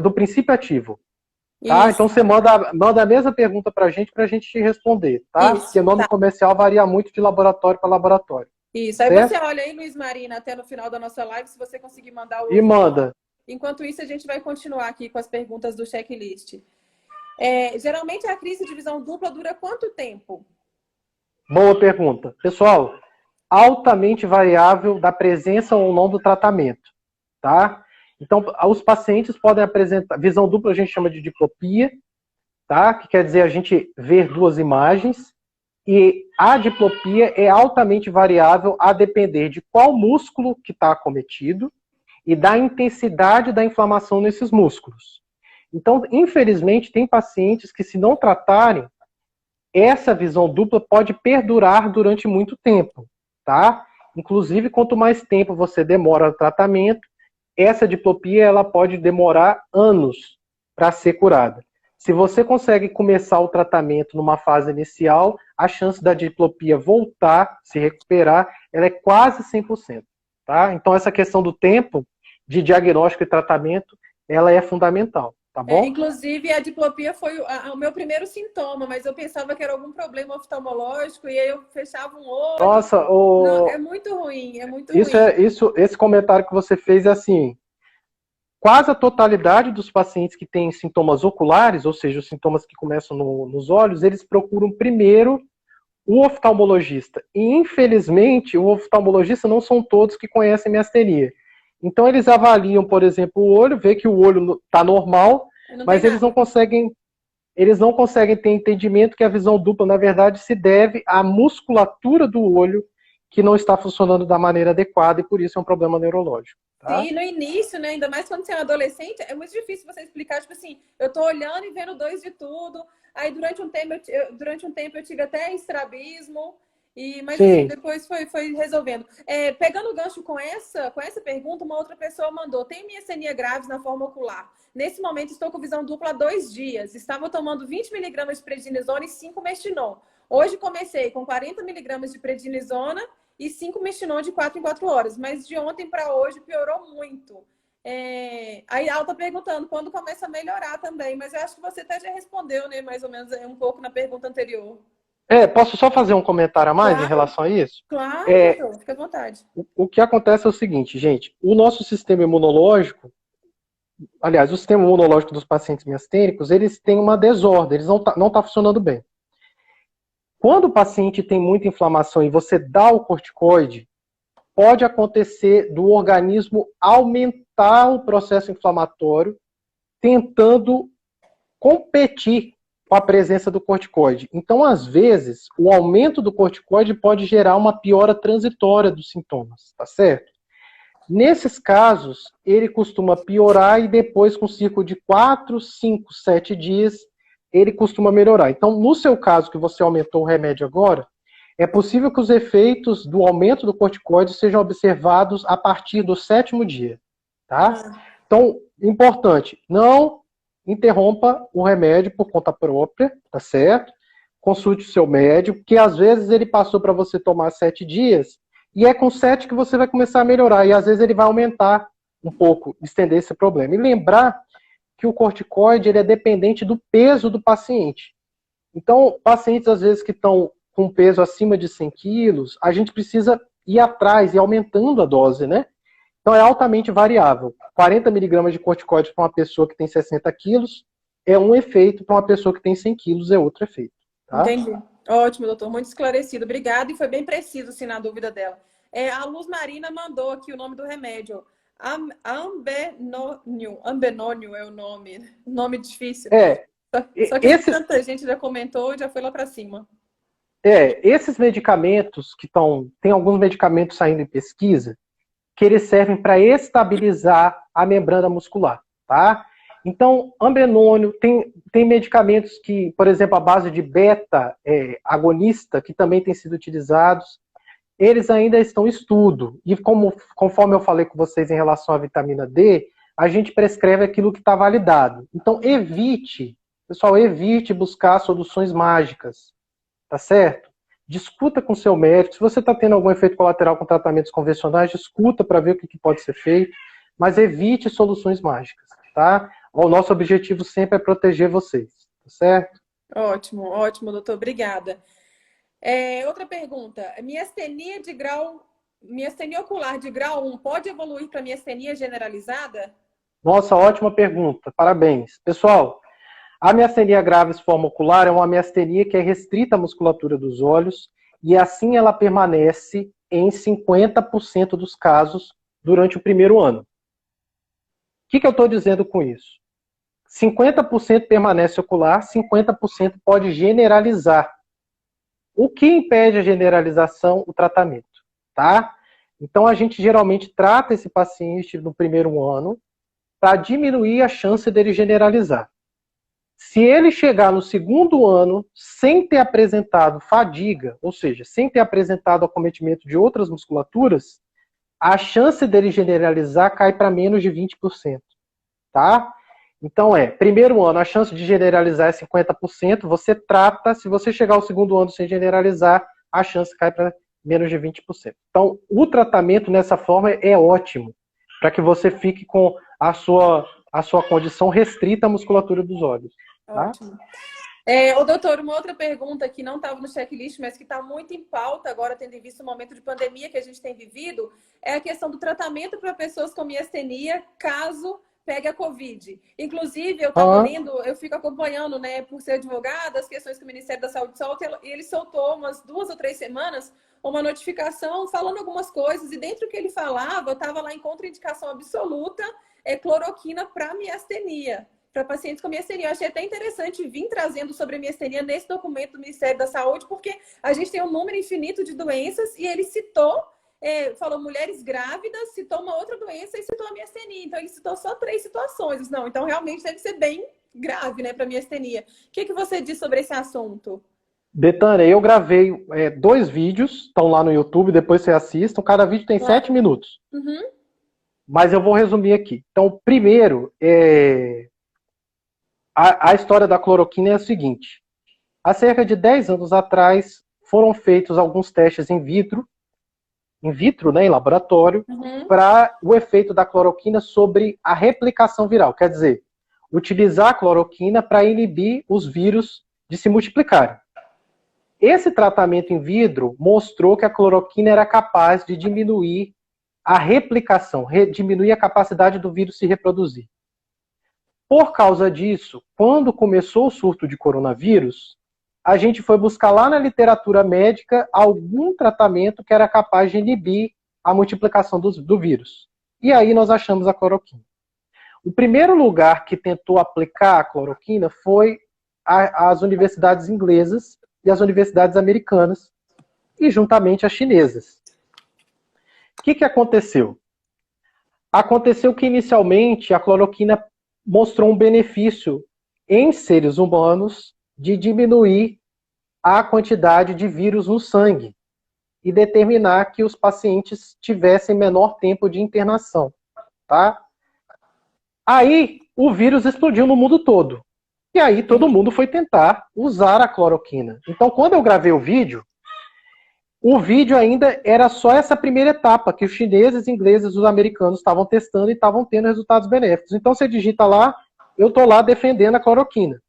do princípio ativo. Tá? Então você manda a mesma pergunta pra gente te responder, tá? Isso, porque o nome comercial varia muito de laboratório para laboratório. Isso, aí certo? Você olha aí, Luiz Marina, até no final da nossa live, se você conseguir mandar o... E manda. Enquanto isso, a gente vai continuar aqui com as perguntas do checklist. Geralmente, a crise de visão dupla dura quanto tempo? Boa pergunta. Pessoal, altamente variável da presença ou não do tratamento, tá? Então, os pacientes podem apresentar... Visão dupla a gente chama de diplopia, tá? Que quer dizer a gente ver 2 imagens. E a diplopia é altamente variável a depender de qual músculo que está acometido e da intensidade da inflamação nesses músculos. Então, infelizmente, tem pacientes que, se não tratarem, essa visão dupla pode perdurar durante muito tempo, tá? Inclusive, quanto mais tempo você demora no tratamento, essa diplopia ela pode demorar anos para ser curada. Se você consegue começar o tratamento numa fase inicial, a chance da diplopia voltar, se recuperar, ela é quase 100%. Tá? Então, essa questão do tempo de diagnóstico e tratamento, ela é fundamental. Tá bom? Inclusive, a diplopia foi o meu primeiro sintoma, mas eu pensava que era algum problema oftalmológico e aí eu fechava um olho. Nossa, Não, é muito ruim, é muito ruim. Esse comentário que você fez é assim, quase a totalidade dos pacientes que têm sintomas oculares, ou seja, os sintomas que começam nos olhos, eles procuram primeiro o oftalmologista. E, infelizmente, o oftalmologista não são todos que conhecem miastenia. Então, eles avaliam, por exemplo, o olho, vê que o olho está normal, mas eles não conseguem ter entendimento que a visão dupla, na verdade, se deve à musculatura do olho que não está funcionando da maneira adequada e, por isso, é um problema neurológico. Tá? Sim, no início, né? Ainda mais quando você é um adolescente, é muito difícil você explicar, tipo assim, eu tô olhando e vendo dois de tudo. Aí durante um tempo eu tive até estrabismo, mas assim, depois foi resolvendo. Pegando o gancho com essa pergunta, uma outra pessoa mandou: tem miastenia graves na forma ocular. Nesse momento estou com visão dupla há 2 dias. Estava tomando 20 mg de prednisona e 5 mestinon. Hoje comecei com 40 mg de prednisona e 5 mestinon de 4 em 4 horas. Mas de ontem para hoje piorou muito. Aí ela tá perguntando quando começa a melhorar também. Mas eu acho que você até já respondeu, né? Mais ou menos um pouco na pergunta anterior. Posso só fazer um comentário a mais em relação a isso? Claro, doutor, fica à vontade. O que acontece é o seguinte, gente. O nosso sistema imunológico, aliás, o sistema imunológico dos pacientes miastênicos, eles têm uma desordem, eles não tá funcionando bem. Quando o paciente tem muita inflamação e você dá o corticoide, pode acontecer do organismo aumentar o processo inflamatório, tentando competir com a presença do corticoide. Então, às vezes, o aumento do corticoide pode gerar uma piora transitória dos sintomas, tá certo? Nesses casos, ele costuma piorar e depois, com um ciclo de 4, 5, 7 dias, ele costuma melhorar. Então, no seu caso, que você aumentou o remédio agora, é possível que os efeitos do aumento do corticoide sejam observados a partir do 7º dia, tá? Então, importante, não interrompa o remédio por conta própria, tá certo? Consulte o seu médico, porque às vezes ele passou para você tomar 7 dias, e é com 7 que você vai começar a melhorar, e às vezes ele vai aumentar um pouco, estender esse problema. E lembrar que o corticoide ele é dependente do peso do paciente. Então, pacientes às vezes que estão com peso acima de 100 quilos, a gente precisa ir atrás e aumentando a dose, né? Então é altamente variável. 40 miligramas de corticoide para uma pessoa que tem 60 quilos é um efeito, para uma pessoa que tem 100 quilos é outro efeito. Tá? Entendi. Ótimo, doutor. Muito esclarecido. Obrigada. E foi bem preciso, sim, na dúvida dela. A Luz Marina mandou aqui o nome do remédio. Ambenônio é o nome difícil. Só que tanta gente já comentou e já foi lá para cima. Esses medicamentos que tem alguns medicamentos saindo em pesquisa que eles servem para estabilizar a membrana muscular, tá? Então, ambenônio, tem medicamentos que, por exemplo, a base de beta agonista, que também tem sido utilizados, eles ainda estão em estudo. E conforme eu falei com vocês em relação à vitamina D, a gente prescreve aquilo que está validado. Então, evite buscar soluções mágicas, tá certo? Discuta com seu médico. Se você está tendo algum efeito colateral com tratamentos convencionais, discuta para ver o que pode ser feito, mas evite soluções mágicas, tá? O nosso objetivo sempre é proteger vocês, tá certo? Ótimo, ótimo, doutor. Obrigada. Outra pergunta. Miastenia ocular de grau 1 pode evoluir para miastenia generalizada? Nossa, ótima pergunta. Parabéns. Pessoal, a miastenia graves forma ocular é uma miastenia que é restrita à musculatura dos olhos e assim ela permanece em 50% dos casos durante o primeiro ano. O que eu estou dizendo com isso? 50% permanece ocular, 50% pode generalizar. O que impede a generalização? O tratamento, tá? Então a gente geralmente trata esse paciente no primeiro ano para diminuir a chance dele generalizar. Se ele chegar no segundo ano sem ter apresentado fadiga, ou seja, sem ter apresentado acometimento de outras musculaturas, a chance dele generalizar cai para menos de 20%, tá? Então primeiro ano, a chance de generalizar é 50%, você trata, se você chegar ao segundo ano sem generalizar, a chance cai para menos de 20%. Então, o tratamento nessa forma é ótimo, para que você fique com a sua condição restrita à musculatura dos olhos. Tá? Ótimo. Doutor, uma outra pergunta que não estava no checklist, mas que está muito em pauta agora, tendo em vista o momento de pandemia que a gente tem vivido, é a questão do tratamento para pessoas com miastenia, caso pegue a Covid. Inclusive, eu estava lendo, eu fico acompanhando, né, por ser advogada, as questões que o Ministério da Saúde solta, e ele soltou umas 2 ou 3 semanas uma notificação falando algumas coisas, e dentro do que ele falava, estava lá em contraindicação absoluta, cloroquina para miastenia. Para pacientes com miastenia. Eu achei até interessante vir trazendo sobre a miastenia nesse documento do Ministério da Saúde, porque a gente tem um número infinito de doenças e ele citou, falou mulheres grávidas, citou uma outra doença e citou a miastenia. Então, ele citou só 3 situações. Não, então realmente deve ser bem grave, né, para miastenia. O que você diz sobre esse assunto? Betânia, eu gravei 2 vídeos, estão lá no YouTube, depois você assistam. Cada vídeo tem 7 minutos. Uhum. Mas eu vou resumir aqui. Então, primeiro, a história da cloroquina é a seguinte. Há cerca de 10 anos atrás, foram feitos alguns testes in vitro, né, em laboratório, para o efeito da cloroquina sobre a replicação viral. Quer dizer, utilizar a cloroquina para inibir os vírus de se multiplicarem. Esse tratamento in vitro mostrou que a cloroquina era capaz de diminuir a replicação, diminuir a capacidade do vírus se reproduzir. Por causa disso, quando começou o surto de coronavírus, a gente foi buscar lá na literatura médica algum tratamento que era capaz de inibir a multiplicação do vírus. E aí nós achamos a cloroquina. O primeiro lugar que tentou aplicar a cloroquina foi as universidades inglesas e as universidades americanas, e juntamente as chinesas. O que aconteceu? Aconteceu que inicialmente a cloroquina mostrou um benefício em seres humanos de diminuir a quantidade de vírus no sangue e determinar que os pacientes tivessem menor tempo de internação, tá? Aí o vírus explodiu no mundo todo. E aí todo mundo foi tentar usar a cloroquina. Então, quando eu gravei o vídeo ainda era só essa primeira etapa, que os chineses, ingleses, os americanos estavam testando e estavam tendo resultados benéficos. Então, você digita lá, eu estou lá defendendo a cloroquina.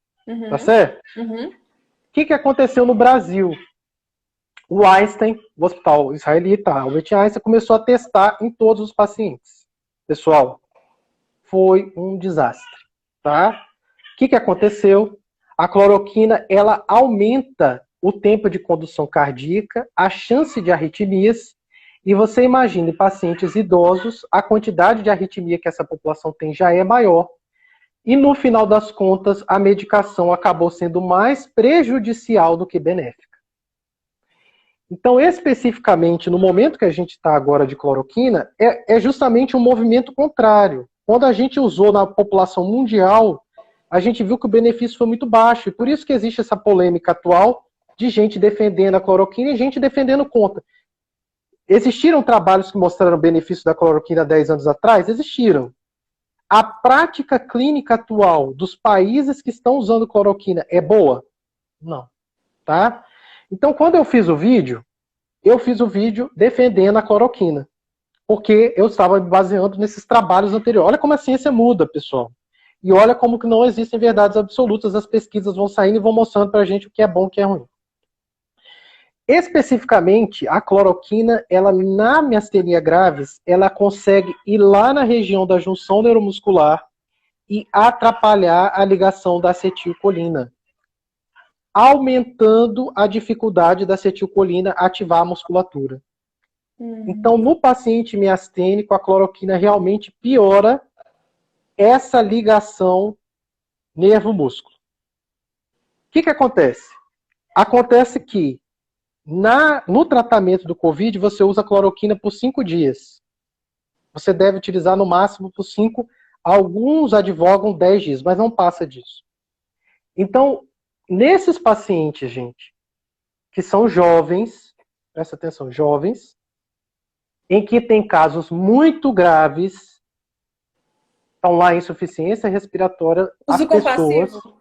Tá certo? O que aconteceu no Brasil? O Einstein, o hospital israelita, Albert Einstein, começou a testar em todos os pacientes. Pessoal, foi um desastre, tá? O que aconteceu? A cloroquina, ela aumenta o tempo de condução cardíaca, a chance de arritmias, e você imagina, em pacientes idosos, a quantidade de arritmia que essa população tem já é maior, e no final das contas, a medicação acabou sendo mais prejudicial do que benéfica. Então, especificamente, no momento que a gente está agora de cloroquina, é justamente um movimento contrário. Quando a gente usou na população mundial, a gente viu que o benefício foi muito baixo, e por isso que existe essa polêmica atual de gente defendendo a cloroquina e gente defendendo contra. Existiram trabalhos que mostraram o benefício da cloroquina 10 anos atrás? Existiram. A prática clínica atual dos países que estão usando cloroquina é boa? Não. Tá? Então, quando eu fiz o vídeo defendendo a cloroquina. Porque eu estava me baseando nesses trabalhos anteriores. Olha como a ciência muda, pessoal. E olha como que não existem verdades absolutas. As pesquisas vão saindo e vão mostrando pra gente o que é bom e o que é ruim. Especificamente, a cloroquina, ela na miastenia graves, ela consegue ir lá na região da junção neuromuscular e atrapalhar a ligação da acetilcolina, aumentando a dificuldade da acetilcolina ativar a musculatura. Então, no paciente miastênico, a cloroquina realmente piora essa ligação nervo-músculo. O que acontece? Acontece que no tratamento do Covid, você usa cloroquina por 5 dias. Você deve utilizar no máximo por 5, alguns advogam 10 dias, mas não passa disso. Então, nesses pacientes, gente, que são jovens, presta atenção, jovens, em que tem casos muito graves, estão lá em insuficiência respiratória, Uso compassivo?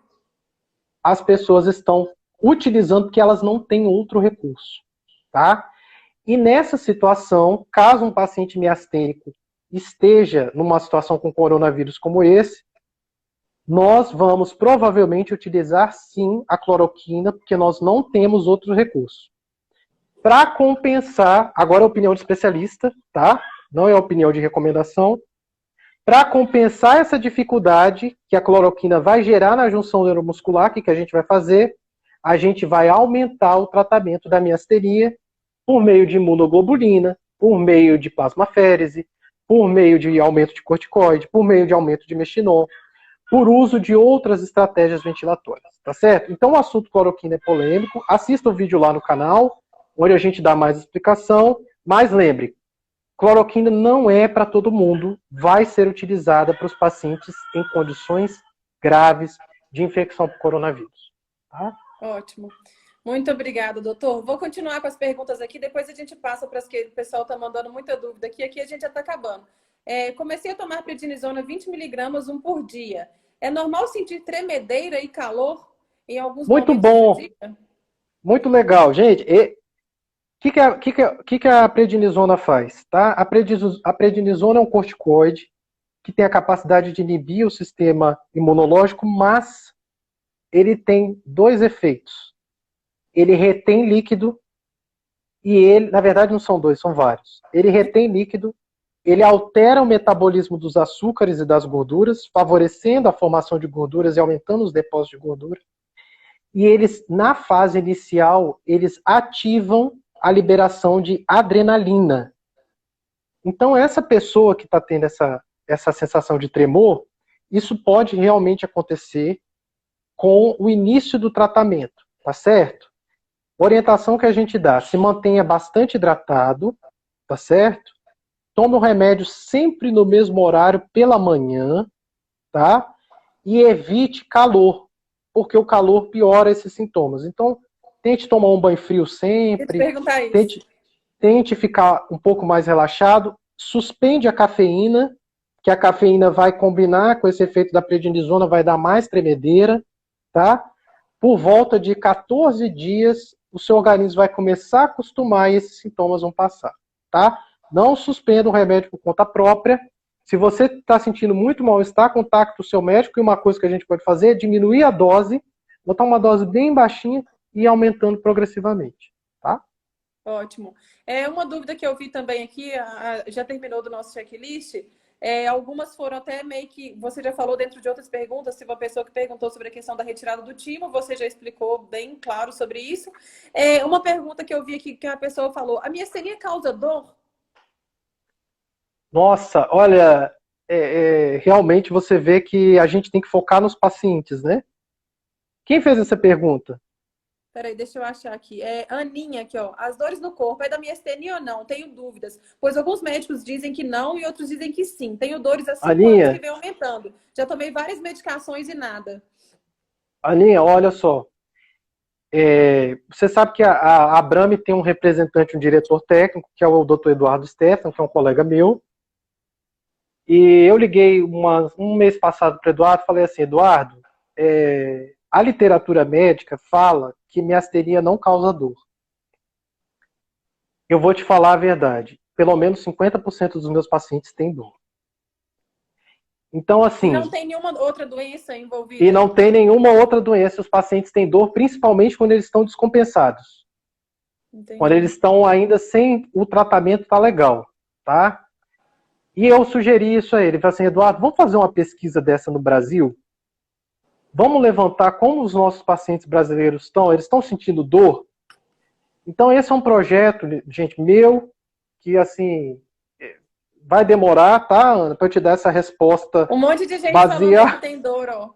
as pessoas estão utilizando porque elas não têm outro recurso, tá? E nessa situação, caso um paciente miastênico esteja numa situação com coronavírus como esse, nós vamos provavelmente utilizar sim a cloroquina, porque nós não temos outro recurso. Para compensar, agora é a opinião de especialista, tá? Não é a opinião de recomendação. Para compensar essa dificuldade que a cloroquina vai gerar na junção neuromuscular, o que a gente vai fazer? A gente vai aumentar o tratamento da miastenia por meio de imunoglobulina, por meio de plasmaférese, por meio de aumento de corticoide, por meio de aumento de mestinon, por uso de outras estratégias ventilatórias, tá certo? Então o assunto cloroquina é polêmico, assista o vídeo lá no canal, onde a gente dá mais explicação, mas lembre, cloroquina não é para todo mundo, vai ser utilizada para os pacientes em condições graves de infecção por coronavírus. Tá? Ótimo. Muito obrigada, doutor. Vou continuar com as perguntas aqui, depois a gente passa para as que o pessoal está mandando muita dúvida aqui. Aqui a gente já está acabando. Comecei a tomar prednisona 20 miligramas, um por dia. É normal sentir tremedeira e calor em alguns Muito momentos bom. do dia? Muito legal. Gente, o que a prednisona faz? Tá? A prednisona é um corticoide que tem a capacidade de inibir o sistema imunológico, mas ele tem dois efeitos. Ele retém líquido e ele, na verdade não são dois, são vários. Ele retém líquido, ele altera o metabolismo dos açúcares e das gorduras, favorecendo a formação de gorduras e aumentando os depósitos de gordura. E eles, na fase inicial, eles ativam a liberação de adrenalina. Então, essa pessoa que está tendo essa sensação de tremor, isso pode realmente acontecer com o início do tratamento, tá certo? Orientação que a gente dá, se mantenha bastante hidratado, tá certo? Tome o remédio sempre no mesmo horário pela manhã, tá? E evite calor, porque o calor piora esses sintomas. Então, tente tomar um banho frio sempre, tente ficar um pouco mais relaxado, suspende a cafeína, que a cafeína vai combinar com esse efeito da prednisona, vai dar mais tremedeira, tá? Por volta de 14 dias, o seu organismo vai começar a acostumar e esses sintomas vão passar, tá? Não suspenda o remédio por conta própria. Se você está sentindo muito mal-estar, contacte o seu médico, e uma coisa que a gente pode fazer é diminuir a dose, botar uma dose bem baixinha e ir aumentando progressivamente, tá? Ótimo. Uma dúvida que eu vi também aqui, já terminou do nosso checklist, algumas foram até meio que, você já falou dentro de outras perguntas, se uma pessoa que perguntou sobre a questão da retirada do timo, você já explicou bem claro sobre isso. Uma pergunta que eu vi aqui, que a pessoa falou, a miastenia causa dor? Nossa, olha, realmente você vê que a gente tem que focar nos pacientes, né? Quem fez essa pergunta? Peraí, deixa eu achar aqui. Aninha aqui, ó. As dores no corpo é da miastenia ou não? Tenho dúvidas. Pois alguns médicos dizem que não e outros dizem que sim. Tenho dores há 5 anos que vem aumentando. Já tomei várias medicações e nada. Aninha, olha só. Você sabe que a Abrame tem um representante, um diretor técnico, que é o Dr. Eduardo Stefan, que é um colega meu. E eu liguei um mês passado para o Eduardo e falei assim, Eduardo, a literatura médica fala que miastenia não causa dor. Eu vou te falar a verdade. Pelo menos 50% dos meus pacientes têm dor. Então, assim... E não tem nenhuma outra doença envolvida? E não tem nenhuma outra doença. Os pacientes têm dor, principalmente quando eles estão descompensados. Entendi. Quando eles estão ainda sem o tratamento tá legal, tá? E eu sugeri isso a ele. Falei assim, Eduardo, vamos fazer uma pesquisa dessa no Brasil? Vamos levantar como os nossos pacientes brasileiros estão? Eles estão sentindo dor? Então, esse é um projeto, gente, meu, que, assim, vai demorar, tá, Ana, para eu te dar essa resposta. Um monte de gente falando que tem dor, ó.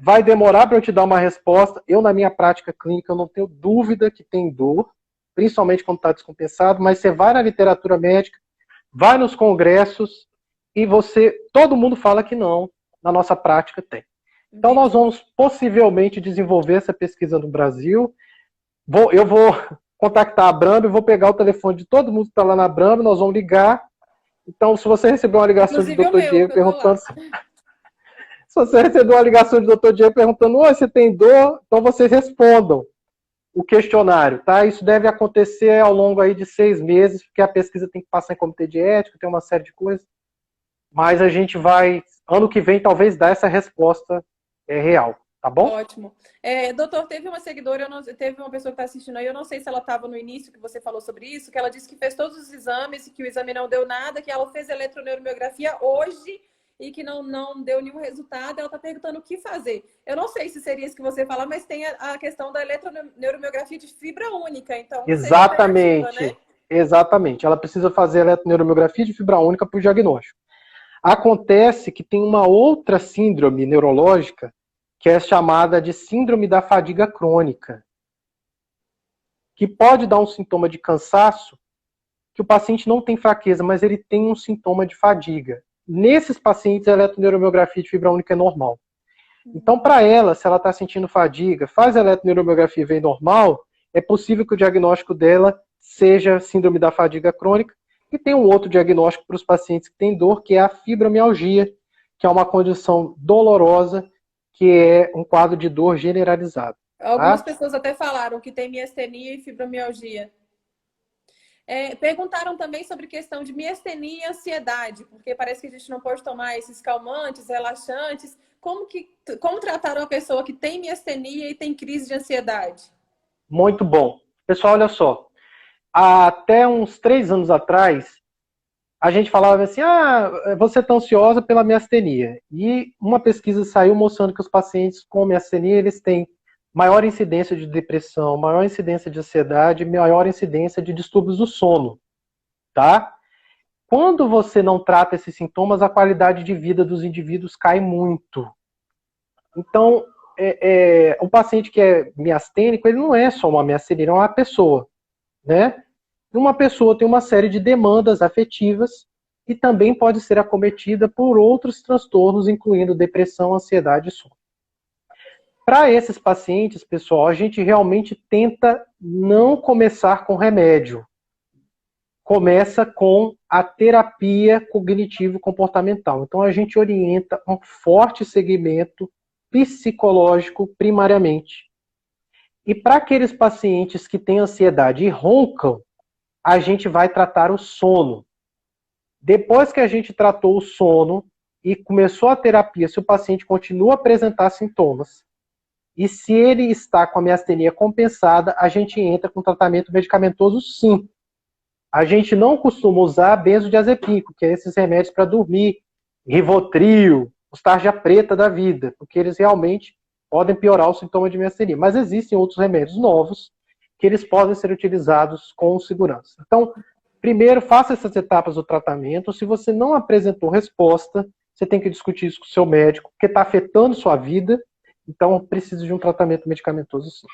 Vai demorar para eu te dar uma resposta. Eu, na minha prática clínica, eu não tenho dúvida que tem dor, principalmente quando está descompensado, mas você vai na literatura médica, vai nos congressos, e todo mundo fala que não, na nossa prática tem. Então, nós vamos possivelmente desenvolver essa pesquisa no Brasil. Eu vou contactar a Abramb, eu vou pegar o telefone de todo mundo que está lá na Abramb, nós vamos ligar. Então, se você receber uma ligação do Dr. Diego perguntando... Se você receber uma ligação do Dr. Diego perguntando, oi, você tem dor? Então, vocês respondam o questionário, tá? Isso deve acontecer ao longo aí de 6 meses, porque a pesquisa tem que passar em comitê de ética, tem uma série de coisas. Mas a gente vai, ano que vem, talvez dar essa resposta real, tá bom? Ótimo. Doutor, teve uma seguidora, teve uma pessoa que está assistindo aí, eu não sei se ela estava no início que você falou sobre isso, que ela disse que fez todos os exames e que o exame não deu nada, que ela fez eletroneuromiografia hoje e que não deu nenhum resultado. Ela está perguntando o que fazer. Eu não sei se seria isso que você falar, mas tem a questão da eletroneuromiografia de fibra única. Então, exatamente, né? Exatamente. Ela precisa fazer eletroneuromiografia de fibra única para o diagnóstico. Acontece que tem uma outra síndrome neurológica que é chamada de síndrome da fadiga crônica, que pode dar um sintoma de cansaço, que o paciente não tem fraqueza, mas ele tem um sintoma de fadiga. Nesses pacientes, a eletroneuromiografia de fibra única é normal. Então, para ela, se ela está sentindo fadiga, faz a eletroneuromiografia e vem normal, é possível que o diagnóstico dela seja síndrome da fadiga crônica. E tem um outro diagnóstico para os pacientes que têm dor, que é a fibromialgia, que é uma condição dolorosa, que é um quadro de dor generalizado. Algumas pessoas até falaram que tem miastenia e fibromialgia. Perguntaram também sobre questão de miastenia e ansiedade, porque parece que a gente não pode tomar esses calmantes, relaxantes. Como tratar uma pessoa que tem miastenia e tem crise de ansiedade? Muito bom. Pessoal, olha só. Até uns 3 anos atrás, a gente falava assim, você está ansiosa pela miastenia. E uma pesquisa saiu mostrando que os pacientes com miastenia, eles têm maior incidência de depressão, maior incidência de ansiedade, maior incidência de distúrbios do sono, tá? Quando você não trata esses sintomas, a qualidade de vida dos indivíduos cai muito. Então, o paciente que é miastênico, ele não é só uma miastenia, ele é uma pessoa, né? Uma pessoa tem uma série de demandas afetivas e também pode ser acometida por outros transtornos, incluindo depressão, ansiedade e sono. Para esses pacientes, pessoal, a gente realmente tenta não começar com remédio. Começa com a terapia cognitivo-comportamental. Então, a gente orienta um forte segmento psicológico primariamente. E para aqueles pacientes que têm ansiedade e roncam, a gente vai tratar o sono. Depois que a gente tratou o sono e começou a terapia, se o paciente continua a apresentar sintomas, e se ele está com a miastenia compensada, a gente entra com tratamento medicamentoso sim. A gente não costuma usar benzodiazepínico, que é esses remédios para dormir, Rivotril, os tarja preta da vida, porque eles realmente podem piorar o sintoma de miastenia. Mas existem outros remédios novos que eles podem ser utilizados com segurança. Então, primeiro, faça essas etapas do tratamento. Se você não apresentou resposta, você tem que discutir isso com o seu médico, porque está afetando sua vida. Então, precisa de um tratamento medicamentoso, sim.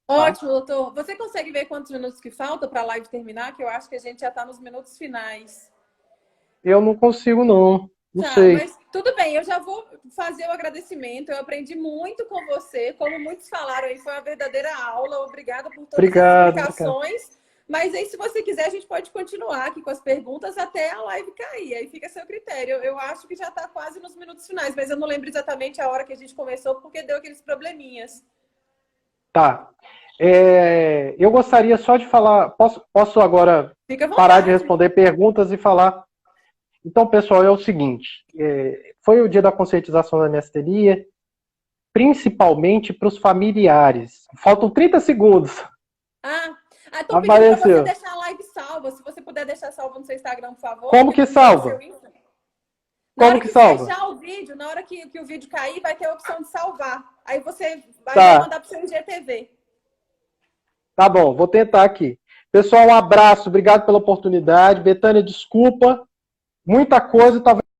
Ótimo, doutor. Você consegue ver quantos minutos que falta para a live terminar? Que eu acho que a gente já está nos minutos finais. Eu não consigo, não. Não sei. Mas tudo bem, eu já vou fazer o agradecimento. Eu aprendi muito com você. Como muitos falaram aí, foi uma verdadeira aula. Obrigada por todas as explicações. Mas aí, se você quiser, a gente pode continuar aqui com as perguntas até a live cair. Aí fica a seu critério. Eu acho que já está quase nos minutos finais, mas eu não lembro exatamente a hora que a gente começou, porque deu aqueles probleminhas. Tá. Eu gostaria só de falar... Posso agora parar de responder perguntas e falar... Então, pessoal, é o seguinte. Foi o dia da conscientização da miastenia, principalmente para os familiares. Faltam 30 segundos. Tô pedindo para você deixar a live salva. Se você puder deixar salva no seu Instagram, por favor. Como que salva? Como que salva? Fechar o vídeo, na hora que o vídeo cair, vai ter a opção de salvar. Aí você vai mandar para o seu IGTV. Tá bom, vou tentar aqui. Pessoal, um abraço, obrigado pela oportunidade. Betânia, desculpa. Muita coisa, talvez